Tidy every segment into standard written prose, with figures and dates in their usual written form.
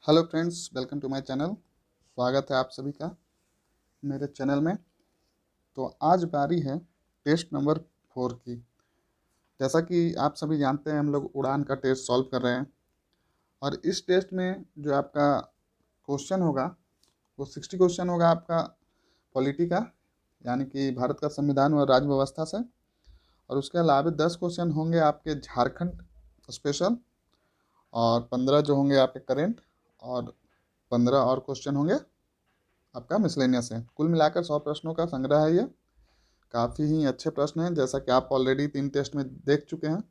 Hello friends, welcome to my channel. स्वागत है आप सभी का मेरे चैनल में। तो आज बारी है टेस्ट नंबर 4 की। जैसा कि आप सभी जानते हैं, हम लोग उड़ान का टेस्ट सॉल्व कर रहे हैं और इस टेस्ट में जो आपका क्वेश्चन होगा वो 60 क्वेश्चन होगा आपका पॉलिटी का, यानी कि भारत का संविधान और राज्य व्यवस्था से। और उसके अलावा 10 क्वेश्चन होंगे आपके झारखंड स्पेशल और 15 जो होंगे आपके करेंट और 15 और क्वेश्चन होंगे आपका मिसलेनियस है। कुल मिलाकर 100 प्रश्नों का संग्रह है ये। काफ़ी ही अच्छे प्रश्न हैं, जैसा कि आप ऑलरेडी 3 टेस्ट में देख चुके हैं।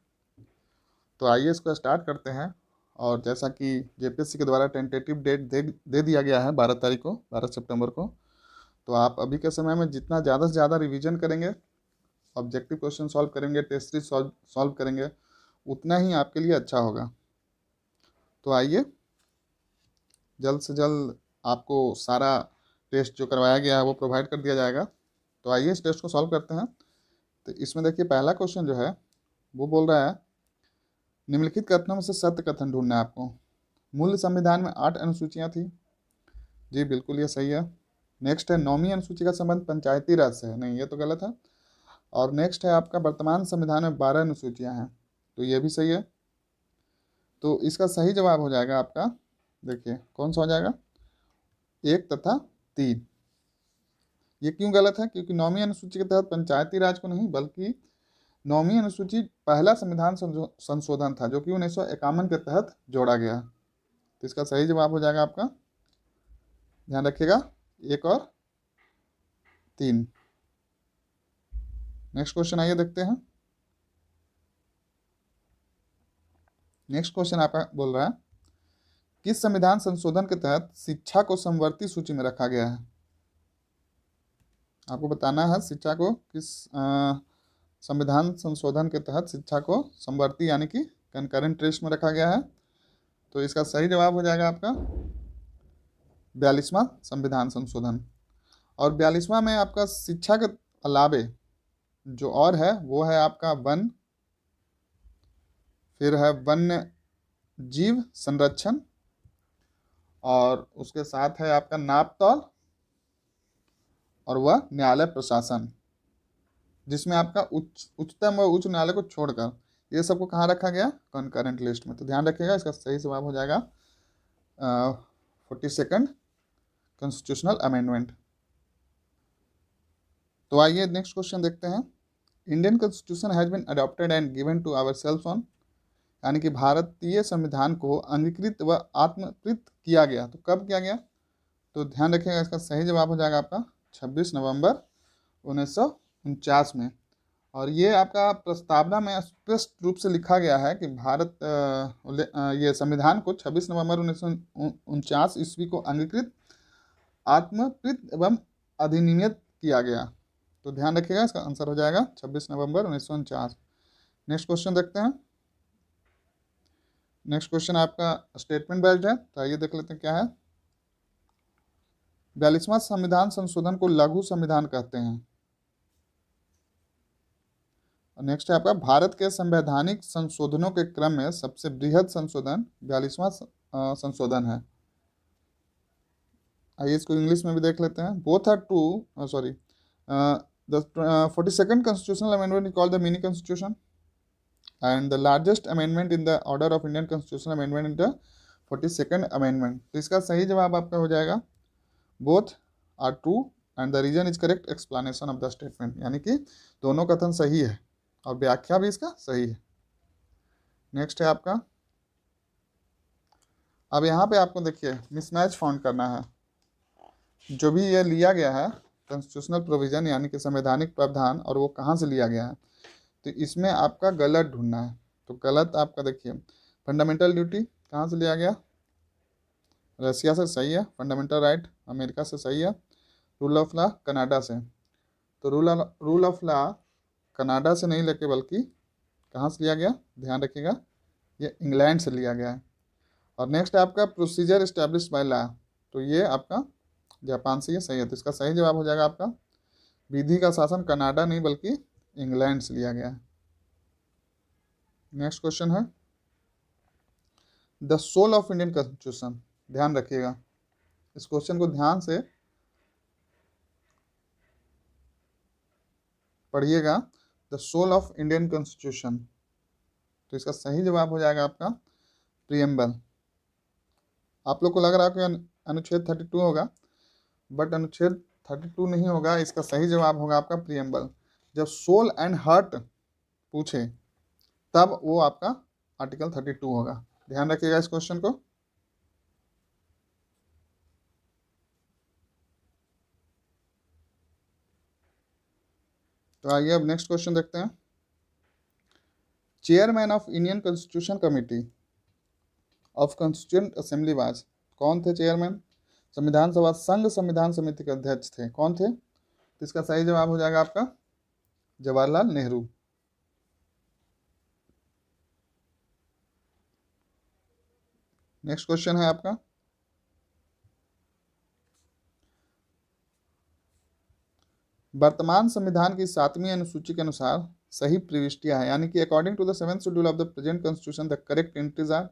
तो आइए इसको स्टार्ट करते हैं। और जैसा कि जेपीएससी के द्वारा टेंटेटिव डेट दे दिया गया है 12 तारीख को, 12 सितंबर को। तो आप अभी के समय में जितना ज़्यादा से ज़्यादा रिवीजन करेंगे, ऑब्जेक्टिव क्वेश्चन सॉल्व करेंगे, टेस्ट सीरीज सॉल्व करेंगे, उतना ही आपके लिए अच्छा होगा। तो आइए, जल्द से जल्द आपको सारा टेस्ट जो करवाया गया है वो प्रोवाइड कर दिया जाएगा। तो आइए इस टेस्ट को सॉल्व करते हैं। तो इसमें देखिए, पहला क्वेश्चन जो है वो बोल रहा है, निम्नलिखित कथनों में से सत्य कथन ढूंढना है आपको। मूल संविधान में 8 अनुसूचियां थी। जी बिल्कुल, ये सही है। नेक्स्ट है, 9वीं अनुसूची का संबंध पंचायती राज से है। नहीं, ये तो गलत है। और नेक्स्ट है आपका, वर्तमान संविधान में 12 अनुसूचियां हैं। तो ये भी सही है। तो इसका सही जवाब हो जाएगा आपका, देखिए कौन सा हो जाएगा, 1 तथा 3। ये क्यों गलत है? क्योंकि 9वीं अनुसूची के तहत पंचायती राज को नहीं, बल्कि 9वीं अनुसूची पहला संविधान संशोधन था, जो कि 1951 के तहत जोड़ा गया। तो इसका सही जवाब हो जाएगा आपका, ध्यान रखिएगा, 1 और 3। नेक्स्ट क्वेश्चन आइए देखते हैं। नेक्स्ट क्वेश्चन आपका बोल रहा है, किस संविधान संशोधन के तहत शिक्षा को समवर्ती सूची में रखा गया है? आपको बताना है शिक्षा को किस संविधान संशोधन के तहत शिक्षा को समवर्ती यानी कि कंकरेंट लिस्ट में रखा गया है। तो इसका सही जवाब हो जाएगा आपका 42वां संविधान संशोधन। और 42वां में आपका शिक्षा के अलावे जो और है वो है आपका वन, फिर है वन्य जीव संरक्षण, और उसके साथ है आपका नाप तौल, और वह न्यायालय प्रशासन, जिसमें आपका उच्चतम व उच्च न्यायालय को छोड़कर ये सबको कहाँ रखा गया? कंकरेंट लिस्ट में। तो ध्यान रखिएगा, इसका सही जवाब हो जाएगा 42nd कॉन्स्टिट्यूशनल अमेंडमेंट। तो आइए नेक्स्ट क्वेश्चन देखते हैं। Indian constitution has been adopted and given to our self on, यानी कि भारतीय संविधान को अंगीकृत व आत्मकृत किया गया। तो कब किया गया? तो ध्यान रखिएगा, इसका सही जवाब हो जाएगा आपका 26 नवंबर 1949 में। और ये आपका प्रस्तावना में स्पष्ट रूप से लिखा गया है कि ये संविधान को 26 नवंबर 1949 ईस्वी को अंगीकृत, आत्मकृत एवं अधिनियमित किया गया। तो ध्यान रखिएगा, इसका आंसर हो जाएगा 26 नवंबर 1949। नेक्स्ट क्वेश्चन देखते हैं। नेक्स्ट क्वेश्चन आपका स्टेटमेंट बेस्ड है, तो आइए देख लेते हैं क्या है। 42वां संविधान संशोधन को लघु संविधान कहते हैं। नेक्स्ट है आपका, भारत के संवैधानिक संशोधनों के क्रम में सबसे बृहद संशोधन 42वां संशोधन है। आइए इसको इंग्लिश में भी देख लेते हैं। Both are true, sorry, the 42nd constitutional amendment is called the mini constitution and the largest amendment in the order of Indian constitutional amendment in the 42nd amendment। तो इसका सही जवाब आपका हो जाएगा both are true and the reason is correct explanation of the statement, यानी कि दोनों कथन सही है और व्याख्या भी इसका सही है। नेक्स्ट है आपका, अब यहाँ पे आपको देखिए मिसमैच फाउंड करना है। जो भी ये लिया गया है कॉन्स्टिट्यूशनल प्रोविजन यानी कि संवैधानिक प्रावधान, और वो कहाँ से लिया गया है, तो इसमें आपका गलत ढूंढना है। तो गलत आपका देखिए, फंडामेंटल ड्यूटी कहाँ से लिया गया? रसिया से, सही है। फंडामेंटल राइट अमेरिका से, सही है। रूल ऑफ लॉ कनाडा से। तो रूल ऑफ लॉ कनाडा से नहीं लेके बल्कि कहाँ से लिया गया? ध्यान रखिएगा, ये इंग्लैंड से लिया गया है। और नेक्स्ट है आपका प्रोसीजर इस्टेब्लिश बाय लॉ, तो ये आपका जापान से, ये सही है। तो इसका सही जवाब हो जाएगा आपका, विधि का शासन कनाडा नहीं बल्कि इंग्लैंड से लिया गया है। नेक्स्ट क्वेश्चन है, the soul of Indian constitution, ध्यान रखिएगा, इस क्वेश्चन को ध्यान से पढ़िएगा। The soul of Indian constitution, तो इसका सही जवाब हो जाएगा आपका प्रियम्बल। आप लोग को लग रहा है कि अनुच्छेद 32 होगा, बट अनुच्छेद 32 नहीं होगा, इसका सही जवाब होगा आपका प्रियम्बल। जब सोल एंड हार्ट पूछे तब वो आपका आर्टिकल 32 होगा। ध्यान रखिएगा इस क्वेश्चन को। तो आइए अब नेक्स्ट क्वेश्चन देखते हैं। Chairman of Indian constitution committee of constituent assembly was, कौन थे चेयरमैन? संविधान सभा संघ संविधान समिति के अध्यक्ष थे, कौन थे? तो इसका सही जवाब हो जाएगा आपका जवाहरलाल नेहरू। नेक्स्ट क्वेश्चन है आपका, वर्तमान संविधान की 7वीं अनुसूची के अनुसार सही प्रविष्टियां है, यानी कि according to the 7th schedule of the present constitution the correct entries are.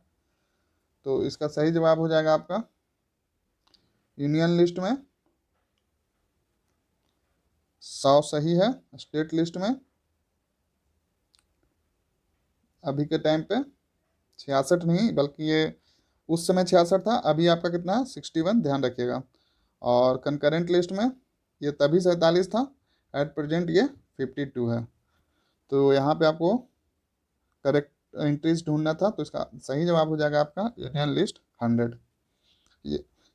तो इसका सही जवाब हो जाएगा आपका यूनियन लिस्ट में 100 सही है, स्टेट लिस्ट में अभी के टाइम पे 66 नहीं, बल्कि ये उस समय 66 था, अभी आपका कितना है 61, ध्यान रखिएगा। और कंकरेंट लिस्ट में ये तभी 47 था, एट प्रेजेंट ये 52 है। तो यहाँ पे आपको करेक्ट एंट्रीज ढूंढना था, तो इसका सही जवाब हो जाएगा आपका यूनियन लिस्ट 100।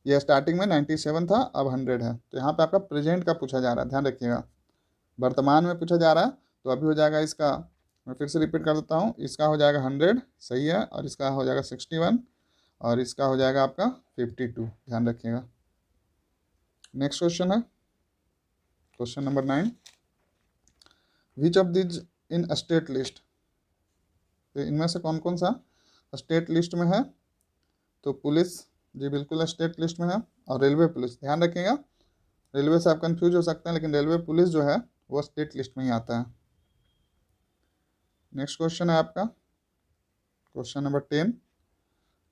ये स्टार्टिंग में 97 था, अब 100 है। तो यहाँ पे आपका प्रेजेंट का पूछा जा रहा है, ध्यान रखिएगा। वर्तमान में पूछा जा रहा है, तो अभी हो जाएगा इसका, मैं फिर से रिपीट कर देता हूँ, इसका हो जाएगा 100 सही है, और इसका हो जाएगा 61, और इसका हो जाएगा आपका 52, ध्यान रखिएगा। नेक्स्ट क्वेश्चन है question number 9, which of these in state list, तो इनमें से कौन कौन सा स्टेट लिस्ट में है? तो पुलिस जी बिल्कुल स्टेट लिस्ट में है, और रेलवे पुलिस, ध्यान रखिएगा, रेलवे से आप कंफ्यूज हो सकते हैं, लेकिन रेलवे पुलिस जो है वो स्टेट लिस्ट में ही आता है। नेक्स्ट क्वेश्चन है आपका क्वेश्चन नंबर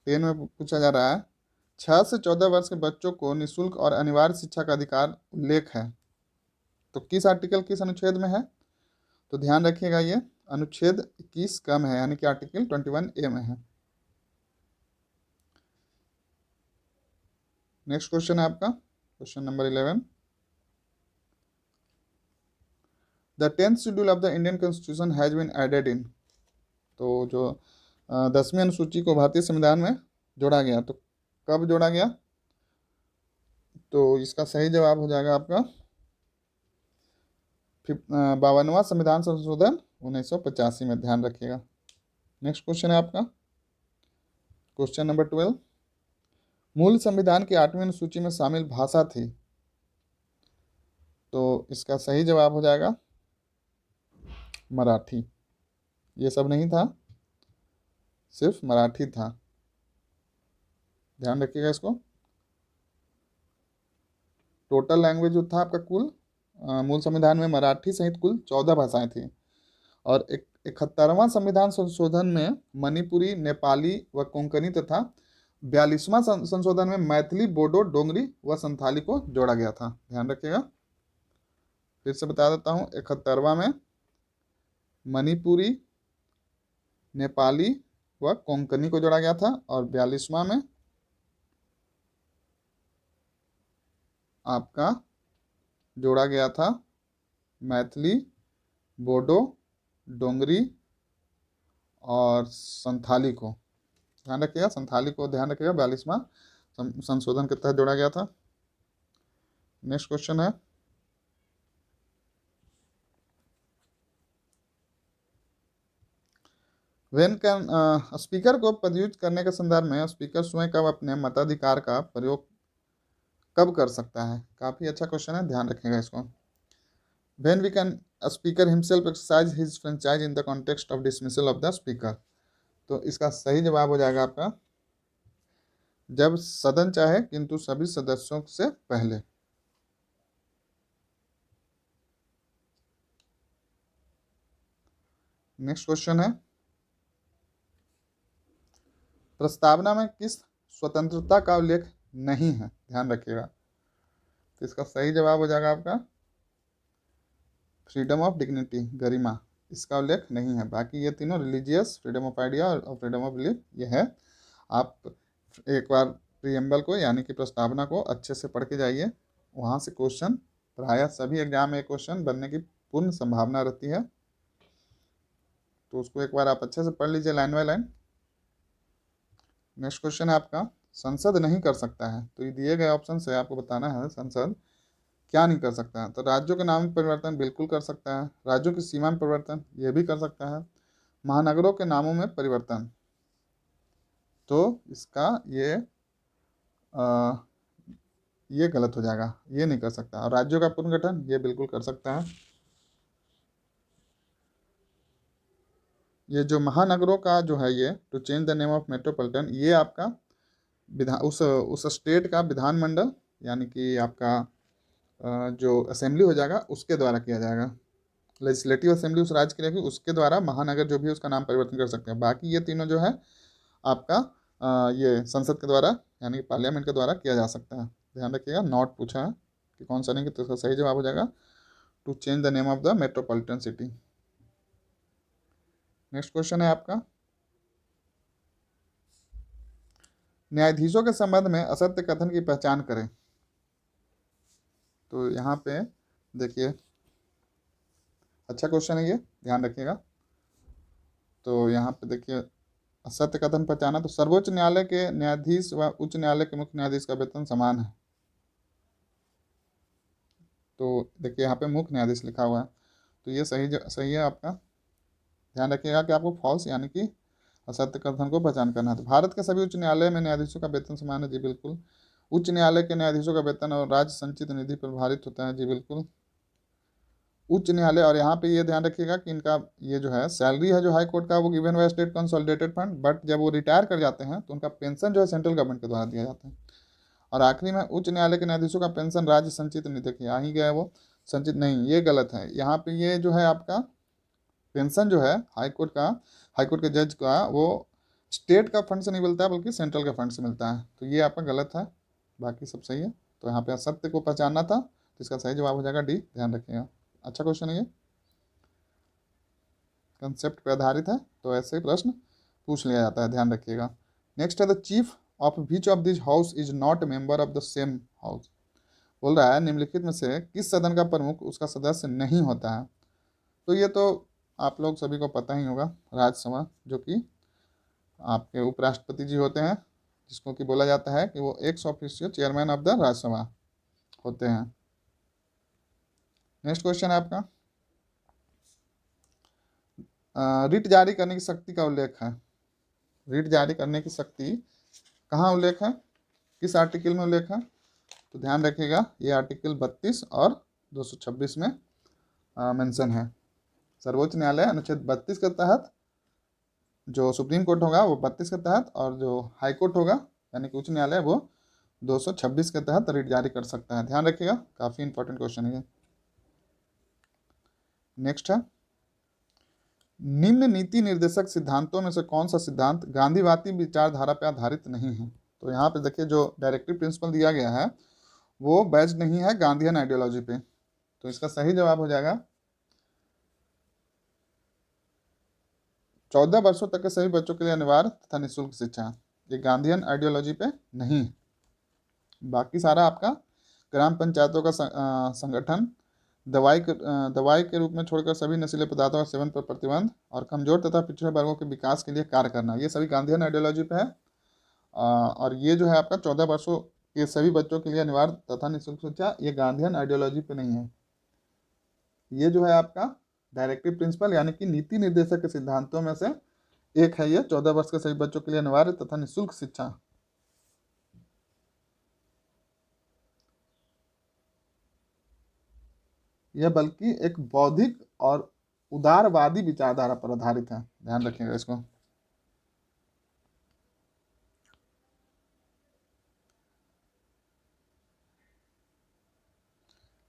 10 में पूछा जा रहा है 6 से 14 वर्ष के बच्चों को निःशुल्क और अनिवार्य शिक्षा का अधिकार उल्लेख है, तो किस आर्टिकल किस अनुच्छेद में है? तो ध्यान रखिएगा, ये अनुच्छेद 21 कम है, यानी कि आर्टिकल 21A में है। नेक्स्ट क्वेश्चन है आपका question number 11, the 10th schedule of the Indian constitution has been added in, तो जो 10वीं अनुसूची को भारतीय संविधान में जोड़ा गया, तो कब जोड़ा गया? तो इसका सही जवाब हो जाएगा आपका 52वां संविधान संशोधन 1985 में, ध्यान रखिएगा। नेक्स्ट क्वेश्चन है आपका क्वेश्चन नंबर 12, मूल संविधान की 8वीं अनुसूची में शामिल भाषा थी, तो इसका सही जवाब हो जाएगा मराठी। ये सब नहीं था, सिर्फ मराठी था, ध्यान रखिएगा इसको। टोटल लैंग्वेज जो था आपका कुल मूल संविधान में मराठी सहित कुल 14 भाषाएं थी, और 71वां संविधान संशोधन में मणिपुरी, नेपाली व कोंकणी तथा 42वां संशोधन में मैथिली, बोडो, डोंगरी व संथाली को जोड़ा गया था, ध्यान रखिएगा। फिर से बता देता हूँ, 71वां में मणिपुरी, नेपाली व कोंकणी को जोड़ा गया था, और 42वां में आपका जोड़ा गया था मैथिली, बोडो, डोंगरी और संथाली को, ध्यान रखिएगा, संथाली को ध्यान रखिएगा, 42वां संशोधन के तहत जोड़ा गया था। नेक्स्ट क्वेश्चन है वेन कैन, स्पीकर को पदच्युत करने के संदर्भ में स्पीकर स्वयं कब अपने मताधिकार का प्रयोग कब कर सकता है? काफ़ी अच्छा क्वेश्चन है, ध्यान रखिएगा इसको। When we can speaker himself exercise his franchise in the context of dismissal of the speaker, तो इसका सही जवाब हो जाएगा आपका जब सदन चाहे किंतु सभी सदस्यों से पहले। नेक्स्ट क्वेश्चन है, प्रस्तावना में किस स्वतंत्रता का उल्लेख नहीं है, ध्यान रखिएगा। तो इसका सही जवाब हो जाएगा आपका फ्रीडम ऑफ डिग्निटी, गरिमा, इसका उल्लेख नहीं है। बाकी ये तीनों रिलीजियस, फ्रीडम ऑफ आइडिया और फ्रीडम ऑफ बिलीफ ये है। आप एक बार प्रीएम्बल को यानी कि प्रस्तावना को अच्छे से पढ़ के जाइए, वहाँ से क्वेश्चन प्रायः सभी एग्जाम में क्वेश्चन बनने की पूर्ण संभावना रहती है। तो उसको एक बार आप अच्छे से पढ़ लीजिए line by line. Next question है आपका, संसद नहीं कर सकता है, तो ये दिए गए ऑप्शन से आपको बताना है संसद क्या नहीं कर सकता है। तो राज्यों के नाम में परिवर्तन बिल्कुल कर सकता है, राज्यों की सीमा में परिवर्तन ये भी कर सकता है, महानगरों के नामों में परिवर्तन, तो इसका ये गलत हो जाएगा, ये नहीं कर सकता। और राज्यों का पुनर्गठन ये बिल्कुल कर सकता है। ये जो महानगरों का जो है, ये to change the name of metropolitan, ये आपका विधान उस स्टेट का विधानमंडल यानी कि आपका जो असेंबली हो जाएगा उसके द्वारा किया जाएगा। लेजिस्लेटिव असेंबली उस राज्य की रहेगी, उसके द्वारा महानगर जो भी है उसका नाम परिवर्तन कर सकते हैं। बाकी ये तीनों जो है आपका ये संसद के द्वारा यानी पार्लियामेंट के द्वारा किया जा सकता है। ध्यान रखिएगा, नॉट पूछा है कि कौन सा नहीं, तो इसका सही जवाब हो जाएगा to change the name of the metropolitan city. Next question है आपका, न्यायाधीशों के संबंध में असत्य कथन की पहचान करें। तो यहाँ पे देखिए, अच्छा क्वेश्चन है ये, ध्यान रखिएगा। तो यहाँ पे देखिए, असत्य कथन पहचाना, तो सर्वोच्च न्यायालय के न्यायाधीश व उच्च न्यायालय के मुख्य न्यायाधीश का वेतन समान है। तो देखिए यहाँ पे मुख्य न्यायाधीश लिखा हुआ है, तो ये सही है आपका। ध्यान रखिएगा कि आपको फॉल्स यानी कि असत्य कथन को पहचान करना है। तो भारत के सभी उच्च न्यायालय में न्यायाधीशों का वेतन समान है, जी बिल्कुल। उच्च न्यायालय के न्यायाधीशों का वेतन और राज्य संचित निधि पर आधारित होता है, जी बिल्कुल। उच्च न्यायालय, और यहाँ पे ये ध्यान रखिएगा कि इनका ये जो है सैलरी है जो हाई कोर्ट का वो given by state consolidated fund, but जब वो रिटायर कर जाते हैं तो उनका पेंशन जो है सेंट्रल गवर्नमेंट के द्वारा दिया जाता है। और आखिरी में उच्च न्यायालय के न्यायाधीशों का पेंशन राज्य संचित निधि, देखिए आ ही गया है वो, संचित नहीं, ये गलत है। यहाँ पे ये जो है आपका पेंशन जो है हाईकोर्ट के जज का वो स्टेट का फंड से नहीं मिलता है बल्कि सेंट्रल का फंड से मिलता है, तो ये आपका गलत है। बाकी सब सही है। तो यहाँ पे असत्य को पहचानना था, तो इसका सही जवाब हो जाएगा डी, ध्यान रखिएगा। अच्छा क्वेश्चन है ये, कंसेप्ट पे आधारित है, तो ऐसे प्रश्न पूछ लिया जाता है, ध्यान रखिएगा। नेक्स्ट है, the chief of which of this house is not member of the same house. बोल रहा है निम्नलिखित में से किस सदन का प्रमुख उसका सदस्य नहीं होता है। तो ये तो आप लोग सभी को पता ही होगा, राज्यसभा, जो कि आपके उपराष्ट्रपति जी होते हैं, जिसको कि बोला जाता है कि वो ex officio chairman of the Rajya Sabha होते हैं। नेक्स्ट क्वेश्चन है आपका, रिट जारी करने की शक्ति का उल्लेख है। रिट जारी करने की शक्ति कहाँ उल्लेख है, किस आर्टिकल में उल्लेख है। तो ध्यान रखिएगा, ये आर्टिकल 32 और 226 में मेंशन है। सर्वोच्च न्यायालय अनुच्छेद 32 के तहत, जो सुप्रीम कोर्ट होगा वो 32 के तहत, और जो हाई कोर्ट होगा यानी कि उच्च न्यायालय वो 226 के तहत रिट जारी कर सकता है। ध्यान रखिएगा, काफ़ी इंपॉर्टेंट क्वेश्चन है। नेक्स्ट है, निम्न नीति निर्देशक सिद्धांतों में से कौन सा सिद्धांत गांधीवादी विचारधारा पर आधारित नहीं है। तो यहाँ पे देखिए, जो डायरेक्टिव प्रिंसिपल दिया गया है वो बेस्ड नहीं है गांधीयन आइडियोलॉजी पे, तो इसका सही जवाब हो जाएगा 14 वर्षों तक के सभी बच्चों के लिए अनिवार्य तथा निःशुल्क शिक्षा, ये गांधीयन आइडियोलॉजी पे नहीं। बाकी सारा आपका ग्राम पंचायतों का संगठन, दवाई के रूप में छोड़कर सभी नशीले पदार्थों का सेवन पर प्रतिबंध, और कमजोर तथा पिछड़े वर्गों के विकास के लिए कार्य करना, ये सभी गांधीयन आइडियोलॉजी पे है। और ये जो है आपका 14 वर्षों के सभी बच्चों के लिए अनिवार्य तथा निःशुल्क शिक्षा, ये गांधीयन आइडियोलॉजी पे नहीं है। ये जो है आपका डायरेक्टिव प्रिंसिपल यानी कि नीति निर्देशक के सिद्धांतों में से एक है, ये 14 वर्ष के सभी बच्चों के लिए अनिवार्य तथा निःशुल्क शिक्षा। यह बल्कि एक बौद्धिक और उदारवादी विचारधारा पर आधारित है, ध्यान रखिएगा इसको।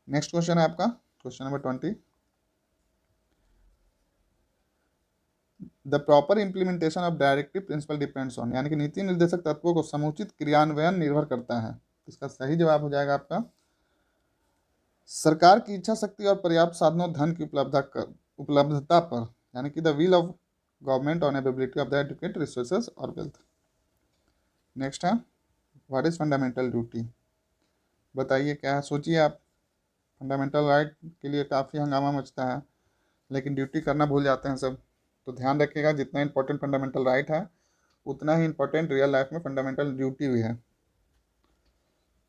नेक्स्ट क्वेश्चन है आपका question number 20, the proper implementation of directive principle depends on, यानी कि नीति निर्देशक तत्वों को समुचित क्रियान्वयन निर्भर करता है। इसका सही जवाब हो जाएगा आपका सरकार की इच्छा शक्ति और पर्याप्त साधनों धन की उपलब्धता पर, यानी कि the will of government on ability of the educate resources और वेल्थ। नेक्स्ट है व्हाट इज फंडामेंटल ड्यूटी, बताइए क्या है, सोचिए आप। फंडामेंटल राइट के लिए काफ़ी हंगामा मचता है, लेकिन ड्यूटी करना भूल जाते हैं सब। तो ध्यान रखिएगा, जितना इंपॉर्टेंट फंडामेंटल राइट है उतना ही इंपॉर्टेंट रियल लाइफ में फंडामेंटल ड्यूटी भी है।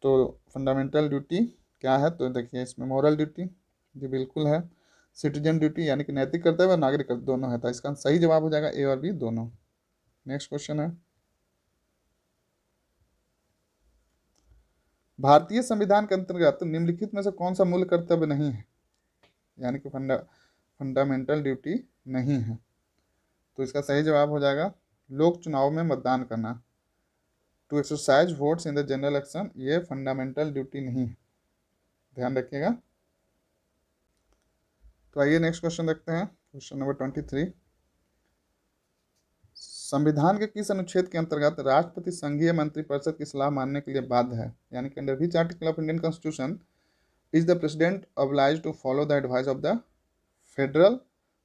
तो फंडामेंटल ड्यूटी क्या है, तो देखिए इसमें मोरल ड्यूटी जी बिल्कुल है, सिटीजन ड्यूटी यानी कि नैतिक कर्तव्य और नागरिक कर्तव्य दोनों है। तो इसका सही जवाब हो जाएगा ए और बी दोनों। नेक्स्ट क्वेश्चन है भारतीय संविधान के अंतर्गत निम्नलिखित में से कौन सा मूल कर्तव्य नहीं है, यानी कि फंडामेंटल ड्यूटी नहीं है। तो इसका सही जवाब हो जाएगा लोक चुनाव में मतदान करना, to exercise votes in the general election, ये फंडामेंटल ड्यूटी नहीं है, ध्यान रखिएगा। तो आइए नेक्स्ट क्वेश्चन देखते हैं, क्वेश्चन नंबर 23। संविधान के किस अनुच्छेद के अंतर्गत राष्ट्रपति संघीय मंत्रिपरिषद की सलाह मानने के लिए बाध्य है, यानी कि under which article of Indian constitution is the president obliged to follow the advice of the federal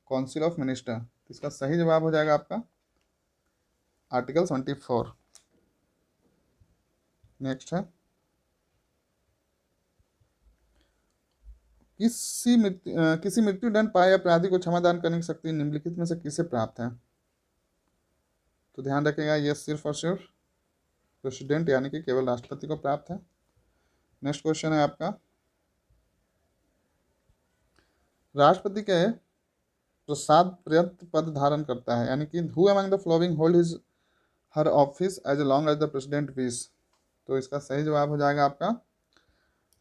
council of minister. इसका सही जवाब हो जाएगा आपका आर्टिकल 24। नेक्स्ट है किसी मृत्युदंड पाए अपराधी को क्षमादान करने की शक्ति निम्नलिखित में से किसे प्राप्त है। तो ध्यान रखिएगा ये सिर्फ और सिर्फ प्रेसिडेंट यानी कि केवल राष्ट्रपति को प्राप्त है। नेक्स्ट क्वेश्चन है आपका राष्ट्रपति के प्रसाद पर्याप्त पद धारण करता है, यानी कि who among the following hold his her office as long as the president wish. तो इसका सही जवाब हो जाएगा आपका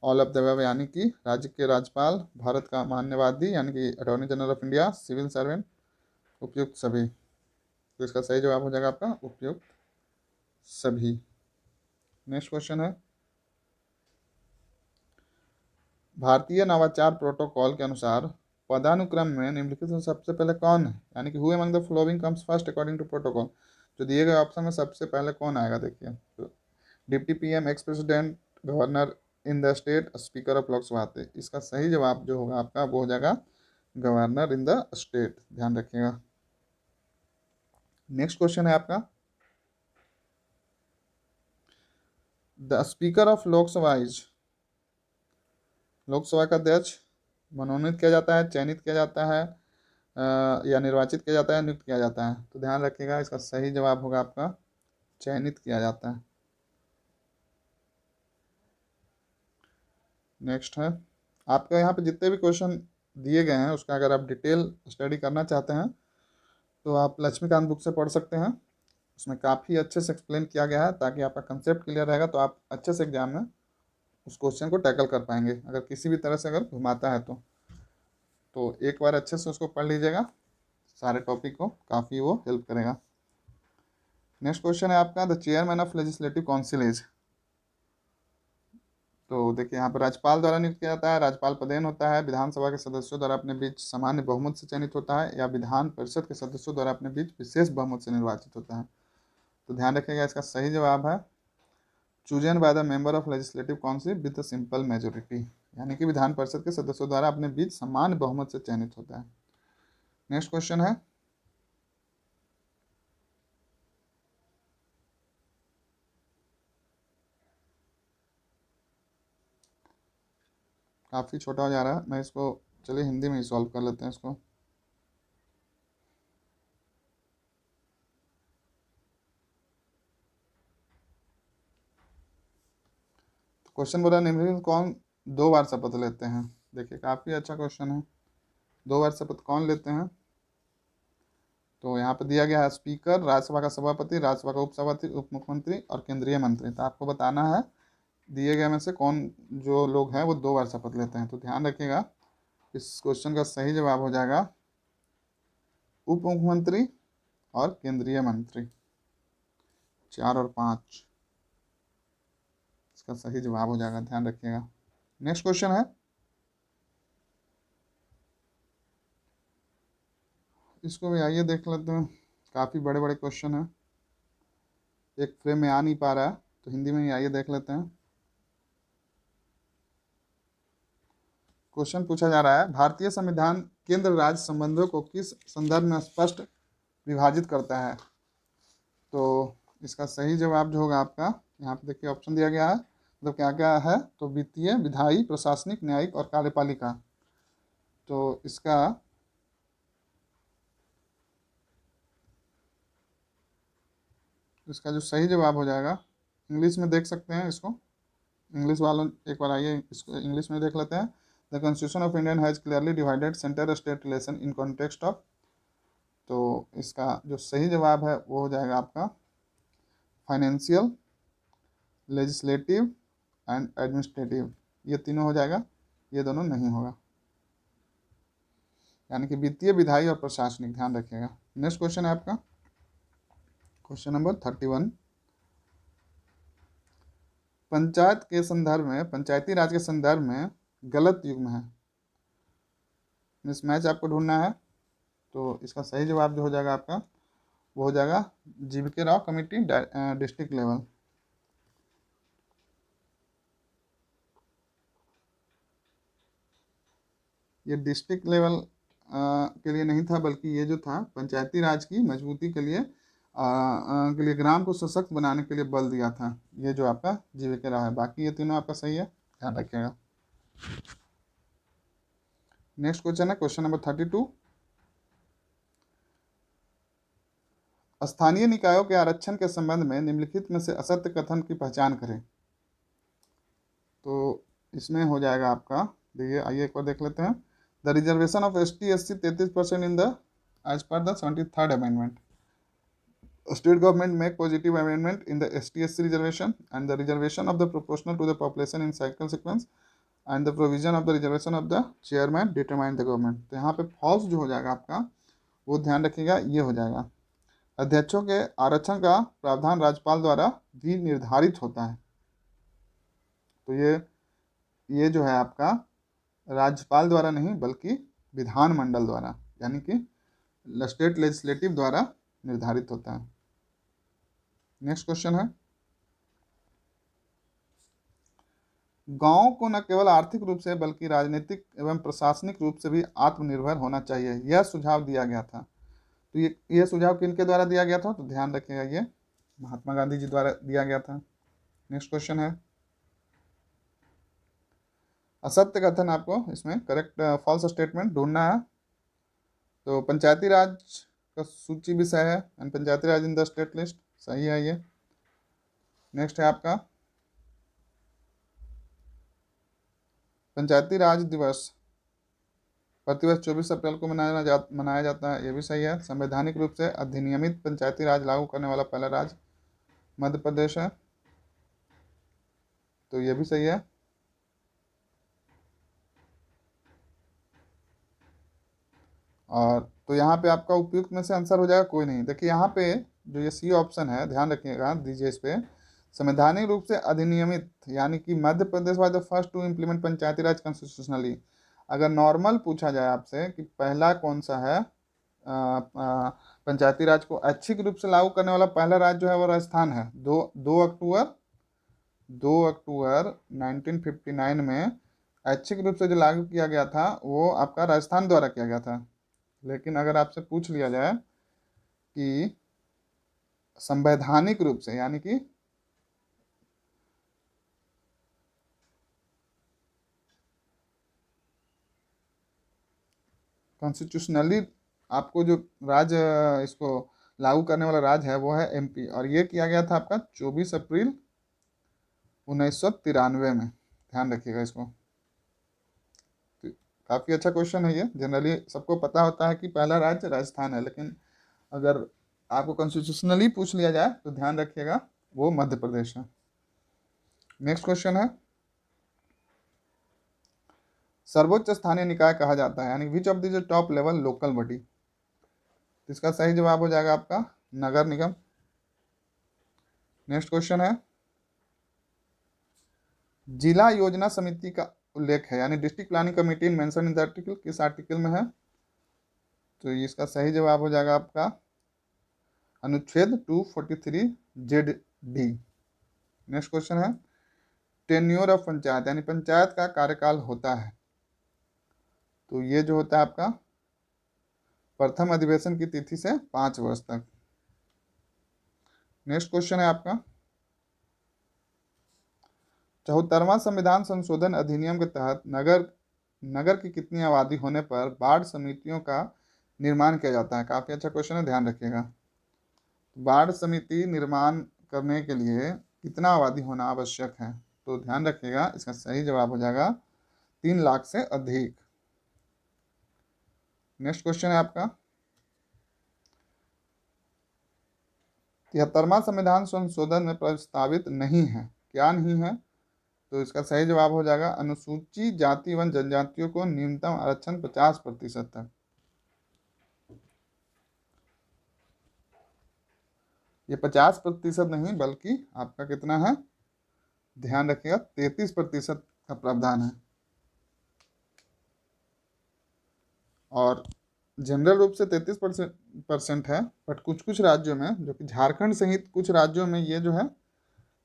ऑल ऑफ द अबव, यानी कि राज्य के राज्यपाल, भारत का मान्यवादी यानी कि attorney general of India, civil servant, उपयुक्त सभी। तो इसका सही जवाब हो जाएगा आपका उपयुक्त सभी। नेक्स्ट क्वेश्चन है भारतीय नवाचार प्रोटोकॉल के अनुसार पदानुक्रम में निम्नलिखित में सबसे पहले कौन है, यानी कि who among the following comes first according to protocol. जो दिए गए ऑप्शन में सबसे पहले कौन आएगा, देखिए तो deputy PM, ex president, governor in the state, speaker of Lok Sabha आते। इसका सही जवाब जो होगा आपका वो हो जाएगा गवर्नर इन द स्टेट, ध्यान रखिएगा। नेक्स्ट क्वेश्चन है आपका the speaker of Lok Sabha is, Lok Sabha का अध्यक्ष मनोनीत किया जाता है, चयनित किया जाता है या निर्वाचित किया जाता है, नियुक्त किया जाता है। तो ध्यान रखिएगा इसका सही जवाब होगा आपका चयनित किया जाता है। नेक्स्ट है आपका यहाँ पे जितने भी क्वेश्चन दिए गए हैं उसका अगर आप डिटेल स्टडी करना चाहते हैं तो आप लक्ष्मीकांत बुक से पढ़ सकते हैं, उसमें काफ़ी अच्छे से एक्सप्लेन किया गया है ताकि आपका कंसेप्ट क्लियर रहेगा, तो आप अच्छे से एग्जाम में उस क्वेश्चन को टैकल कर पाएंगे अगर किसी भी तरह से अगर घुमाता है तो एक बार अच्छे से उसको पढ़ लीजिएगा, सारे टॉपिक को काफ़ी वो हेल्प करेगा। नेक्स्ट क्वेश्चन है आपका the chairman of legislative council is. तो देखिए यहाँ पर राज्यपाल द्वारा नियुक्त किया जाता है, राज्यपाल पदेन होता है, विधानसभा के सदस्यों द्वारा अपने बीच सामान्य बहुमत से चयनित होता है, या विधान परिषद के सदस्यों द्वारा अपने बीच विशेष बहुमत से निर्वाचित होता है। तो ध्यान रखिएगा इसका सही जवाब है chosen by the member of legislative council with a simple majority, यानी कि विधान परिषद के सदस्यों द्वारा अपने बीच समान बहुमत से चयनित होता है। नेक्स्ट क्वेश्चन है काफ़ी छोटा हो जा रहा है, मैं इसको चलिए हिंदी में ही सॉल्व कर लेते हैं इसको। क्वेश्चन बोला निम्नलिखित कौन 2 बार शपथ लेते हैं। देखिए काफ़ी अच्छा क्वेश्चन है, 2 बार शपथ कौन लेते हैं। तो यहाँ पर दिया गया है स्पीकर, राज्यसभा का सभापति, राज्यसभा का उपसभापति, उप मुख्यमंत्री और केंद्रीय मंत्री। तो आपको बताना है दिए गए में से कौन जो लोग हैं वो 2 बार शपथ लेते हैं। तो ध्यान रखिएगा इस क्वेश्चन का सही जवाब हो जाएगा उप मुख्यमंत्री और केंद्रीय मंत्री, 4 और 5 इसका सही जवाब हो जाएगा, ध्यान रखिएगा। नेक्स्ट क्वेश्चन है इसको भी आइए देख लेते हैं। काफ़ी बड़े बड़े क्वेश्चन हैं, एक फ्रेम में आ नहीं पा रहा है तो हिंदी में ही आइए देख लेते हैं। क्वेश्चन पूछा जा रहा है, भारतीय संविधान केंद्र राज्य संबंधों को किस संदर्भ में स्पष्ट विभाजित करता है? तो इसका सही जवाब जो होगा आपका, यहाँ पे देखिए ऑप्शन दिया गया है, मतलब क्या क्या है, तो वित्तीय, विधायी, प्रशासनिक, न्यायिक और कार्यपालिका। तो इसका जो सही जवाब हो जाएगा, इंग्लिश में देख सकते हैं इसको, इंग्लिश वालों एक बार आइए इसको इंग्लिश में देख लेते हैं। The constitution of Indian has clearly divided centre state relation in context of, तो इसका जो सही जवाब है वो हो जाएगा आपका फाइनेंशियल, लेजिस्लेटिव एंड एडमिनिस्ट्रेटिव, ये तीनों हो जाएगा, ये दोनों नहीं होगा, यानी कि वित्तीय, विधायी और प्रशासनिक, ध्यान रखिएगा। नेक्स्ट क्वेश्चन है आपका क्वेश्चन नंबर 31। पंचायत के संदर्भ में, पंचायती राज के संदर्भ में गलत युग्म है, मिसमैच आपको ढूंढना है। तो इसका सही जवाब जो हो जाएगा आपका वो हो जाएगा GVK Rao committee district level. ये डिस्ट्रिक्ट लेवल के लिए नहीं था, बल्कि ये जो था पंचायती राज की मजबूती के लिए ग्राम को सशक्त बनाने के लिए बल दिया था, ये जो आपका जीवीके राव है। बाकी ये तीनों आपका सही है, ध्यान रखिएगा। नेक्स्ट क्वेश्चन है क्वेश्चन नंबर 32। स्थानीय निकायों के आरक्षण के संबंध में निम्नलिखित में से असत्य कथन की पहचान करें। तो इसमें हो जाएगा आपका, देखिए आइए एक बार देख लेते हैं। The reservation of ST/SC 33% in the age per the 73rd amendment, state government make positive amendment in the ST/SC reservation and the reservation of the proportional to the population in cycle sequence and the provision of the reservation of the chairman determine the government। तो यहाँ पे false जो हो जाएगा आपका वो ध्यान रखिएगा, ये हो जाएगा अध्यक्षों के आरक्षण का प्रावधान राज्यपाल द्वारा भी निर्धारित होता है। तो ये जो है आपका राज्यपाल द्वारा नहीं बल्कि विधानमंडल द्वारा, यानी कि स्टेट लेजिस्लेटिव द्वारा निर्धारित होता है। नेक्स्ट क्वेश्चन है, गांव को न केवल आर्थिक रूप से बल्कि राजनीतिक एवं प्रशासनिक रूप से भी आत्मनिर्भर होना चाहिए, यह सुझाव दिया गया था। तो ये सुझाव किनके द्वारा दिया गया था? तो ध्यान रखिएगा, ये महात्मा गांधी जी द्वारा दिया गया था। नेक्स्ट क्वेश्चन है, असत्य कथन आपको इसमें करेक्ट फॉल्स स्टेटमेंट ढूंढना है। तो पंचायती राज का सूची भी सही है and Panchayati Raj in the state list, सही है ये। नेक्स्ट है आपका पंचायती राज दिवस प्रतिवर्ष 24 अप्रैल को मनाया जाता है, ये भी सही है। संवैधानिक रूप से अधिनियमित पंचायती राज लागू करने वाला पहला राज्य मध्य प्रदेश है, तो ये भी सही है। और तो यहाँ पे आपका उपयुक्त में से आंसर हो जाएगा कोई नहीं। देखिए यहाँ पे जो ये सी ऑप्शन है, ध्यान रखिएगा, दीजिए इस पे, संवैधानिक रूप से अधिनियमित, यानी कि Madhya Pradesh was the first to implement panchayati raj constitutionally. अगर नॉर्मल पूछा जाए आपसे कि पहला कौन सा है पंचायती राज को ऐच्छिक रूप से लागू करने वाला पहला राज्य जो है वो राजस्थान है। 2 अक्टूबर 1959 में ऐच्छिक रूप से जो लागू किया गया था वो आपका राजस्थान द्वारा किया गया था। लेकिन अगर आपसे पूछ लिया जाए कि संवैधानिक रूप से, यानी कि कॉन्स्टिट्यूशनली आपको जो राज्य इसको लागू करने वाला राज्य है वो है MP, और ये किया गया था आपका 24 अप्रैल 1993 में, ध्यान रखिएगा इसको। तो काफ़ी अच्छा क्वेश्चन है ये, जनरली सबको पता होता है कि पहला राज्य राजस्थान है, लेकिन अगर आपको कॉन्स्टिट्यूशनली पूछ लिया जाए तो ध्यान रखिएगा वो मध्य प्रदेश है। नेक्स्ट क्वेश्चन है, सर्वोच्च स्थानीय निकाय कहा जाता है, यानी which of the top level local body. इसका सही जवाब हो जाएगा आपका नगर निगम। नेक्स्ट क्वेश्चन है, जिला योजना समिति का उल्लेख है, यानी district planning committee mention in the article, किस आर्टिकल में है? तो इसका सही जवाब हो जाएगा आपका अनुच्छेद 243 जेड डी। नेक्स्ट क्वेश्चन है टेन्योर ऑफ पंचायत, यानी पंचायत का कार्यकाल होता है, तो ये जो होता है आपका प्रथम अधिवेशन की तिथि से 5 वर्ष तक। नेक्स्ट क्वेश्चन है आपका 74वां संविधान संशोधन अधिनियम के तहत नगर की कितनी आबादी होने पर वार्ड समितियों का निर्माण किया जाता है। काफी अच्छा क्वेश्चन है, ध्यान रखिएगा। वार्ड समिति निर्माण करने के लिए कितना आबादी होना आवश्यक है, तो ध्यान रखिएगा इसका सही जवाब हो जाएगा 3 लाख से अधिक। नेक्स्ट क्वेश्चन है आपका 73वां संविधान संशोधन में प्रस्तावित नहीं है, क्या नहीं है, तो इसका सही जवाब हो जाएगा अनुसूचित जाति एवं जनजातियों को न्यूनतम आरक्षण 50% तक। ये 50% नहीं बल्कि आपका कितना है, ध्यान रखिएगा 33% का प्रावधान है। और जनरल रूप से 33% है, बट कुछ कुछ राज्यों में, जो कि झारखंड सहित कुछ राज्यों में ये जो है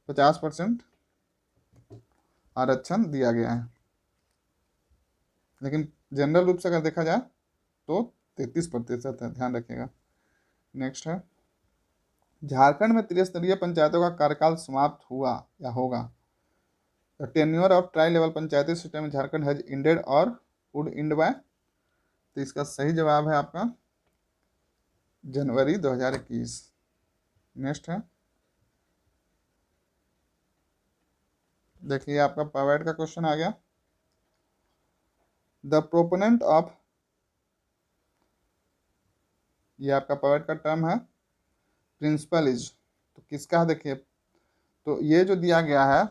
50% आरक्षण दिया गया है, लेकिन जनरल रूप से अगर देखा जाए तो 33% है, ध्यान रखिएगा। नेक्स्ट है झारखंड में त्रिस्तरीय पंचायतों का कार्यकाल समाप्त हुआ या होगा। The tenure of try level Panchayati system in Jharkhand has ended और वुड इंड बाय, तो इसका सही जवाब है आपका जनवरी 2021। नेक्स्ट है देखिए आपका पवेट का क्वेश्चन आ गया। द प्रोपोनेंट ऑफ, ये आपका पवेट का टर्म है, प्रिंसिपल इज, तो किसका है देखिए, तो ये जो दिया गया है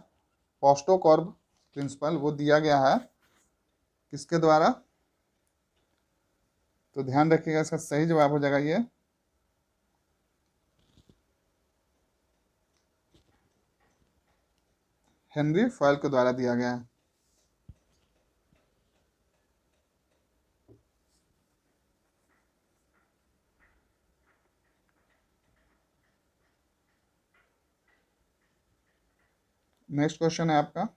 पोस्टोकॉर्ब प्रिंसिपल, वो दिया गया है किसके द्वारा, तो ध्यान रखिएगा इसका सही जवाब हो जाएगा ये हेनरी फॉयल के द्वारा दिया गया है। नेक्स्ट क्वेश्चन है आपका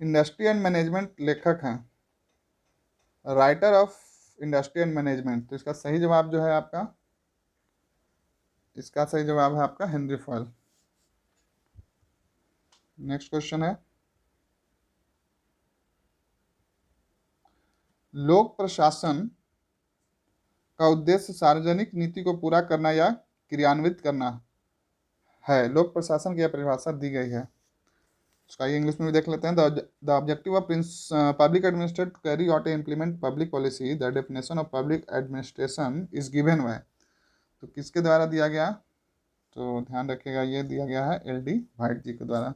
इंडस्ट्री एंड मैनेजमेंट लेखक हैं, writer of industry and management, तो इसका सही जवाब जो है आपका, इसका सही जवाब है आपका हेनरी फॉयल। नेक्स्ट क्वेश्चन है लोक प्रशासन का उद्देश्य सार्वजनिक नीति को पूरा करना या क्रियान्वित करना है। लोक प्रशासन की यह परिभाषा दी गई है, उसका ये इंग्लिश में भी देख लेते हैं। The objective of public administrator to carry out and implement public policy, the definition of public administration is given by, तो किसके द्वारा दिया गया, तो ध्यान रखिएगा ये दिया गया है LD वाइट जी के द्वारा।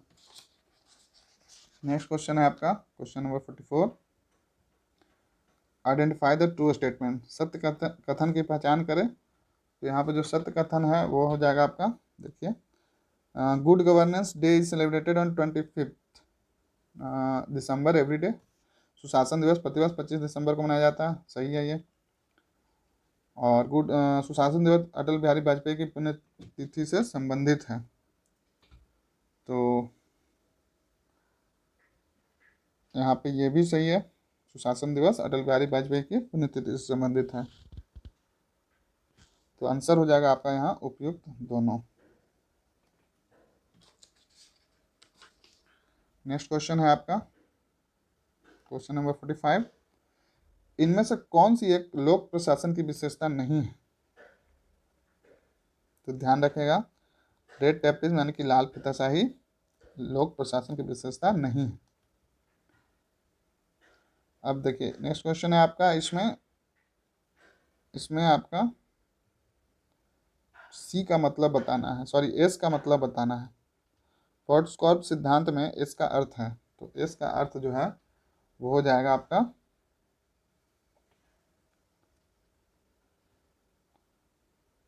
नेक्स्ट क्वेश्चन है आपका question number 44 identify the true statement, सत्य कथन की पहचान करें, तो यहाँ पे जो सत्य कथन है वो हो जाएगा आपका, देखिए good governance day is celebrated on 25 December every day, सुशासन दिवस प्रतिवर्ष 25 दिसंबर को मनाया जाता है, सही है ये। और सुशासन दिवस अटल बिहारी वाजपेयी की पुण्यतिथि से संबंधित है, तो यहाँ पे ये भी सही है, सुशासन दिवस अटल बिहारी वाजपेयी की पुण्यतिथि से संबंधित है, तो आंसर हो जाएगा आपका यहाँ उपयुक्त दोनों। नेक्स्ट क्वेश्चन है आपका क्वेश्चन नंबर 45 इनमें से कौन सी एक लोक प्रशासन की विशेषता नहीं है, तो ध्यान रखेगा रेड टेपिज्म यानी कि लाल फीताशाही लोक प्रशासन की विशेषता नहीं है। अब देखिए नेक्स्ट क्वेश्चन है आपका, इसमें आपका सी का मतलब बताना है, सॉरी एस का मतलब बताना है। फोर्टस्कॉर्प सिद्धांत में एस का अर्थ है, तो एस का अर्थ जो है वो हो जाएगा आपका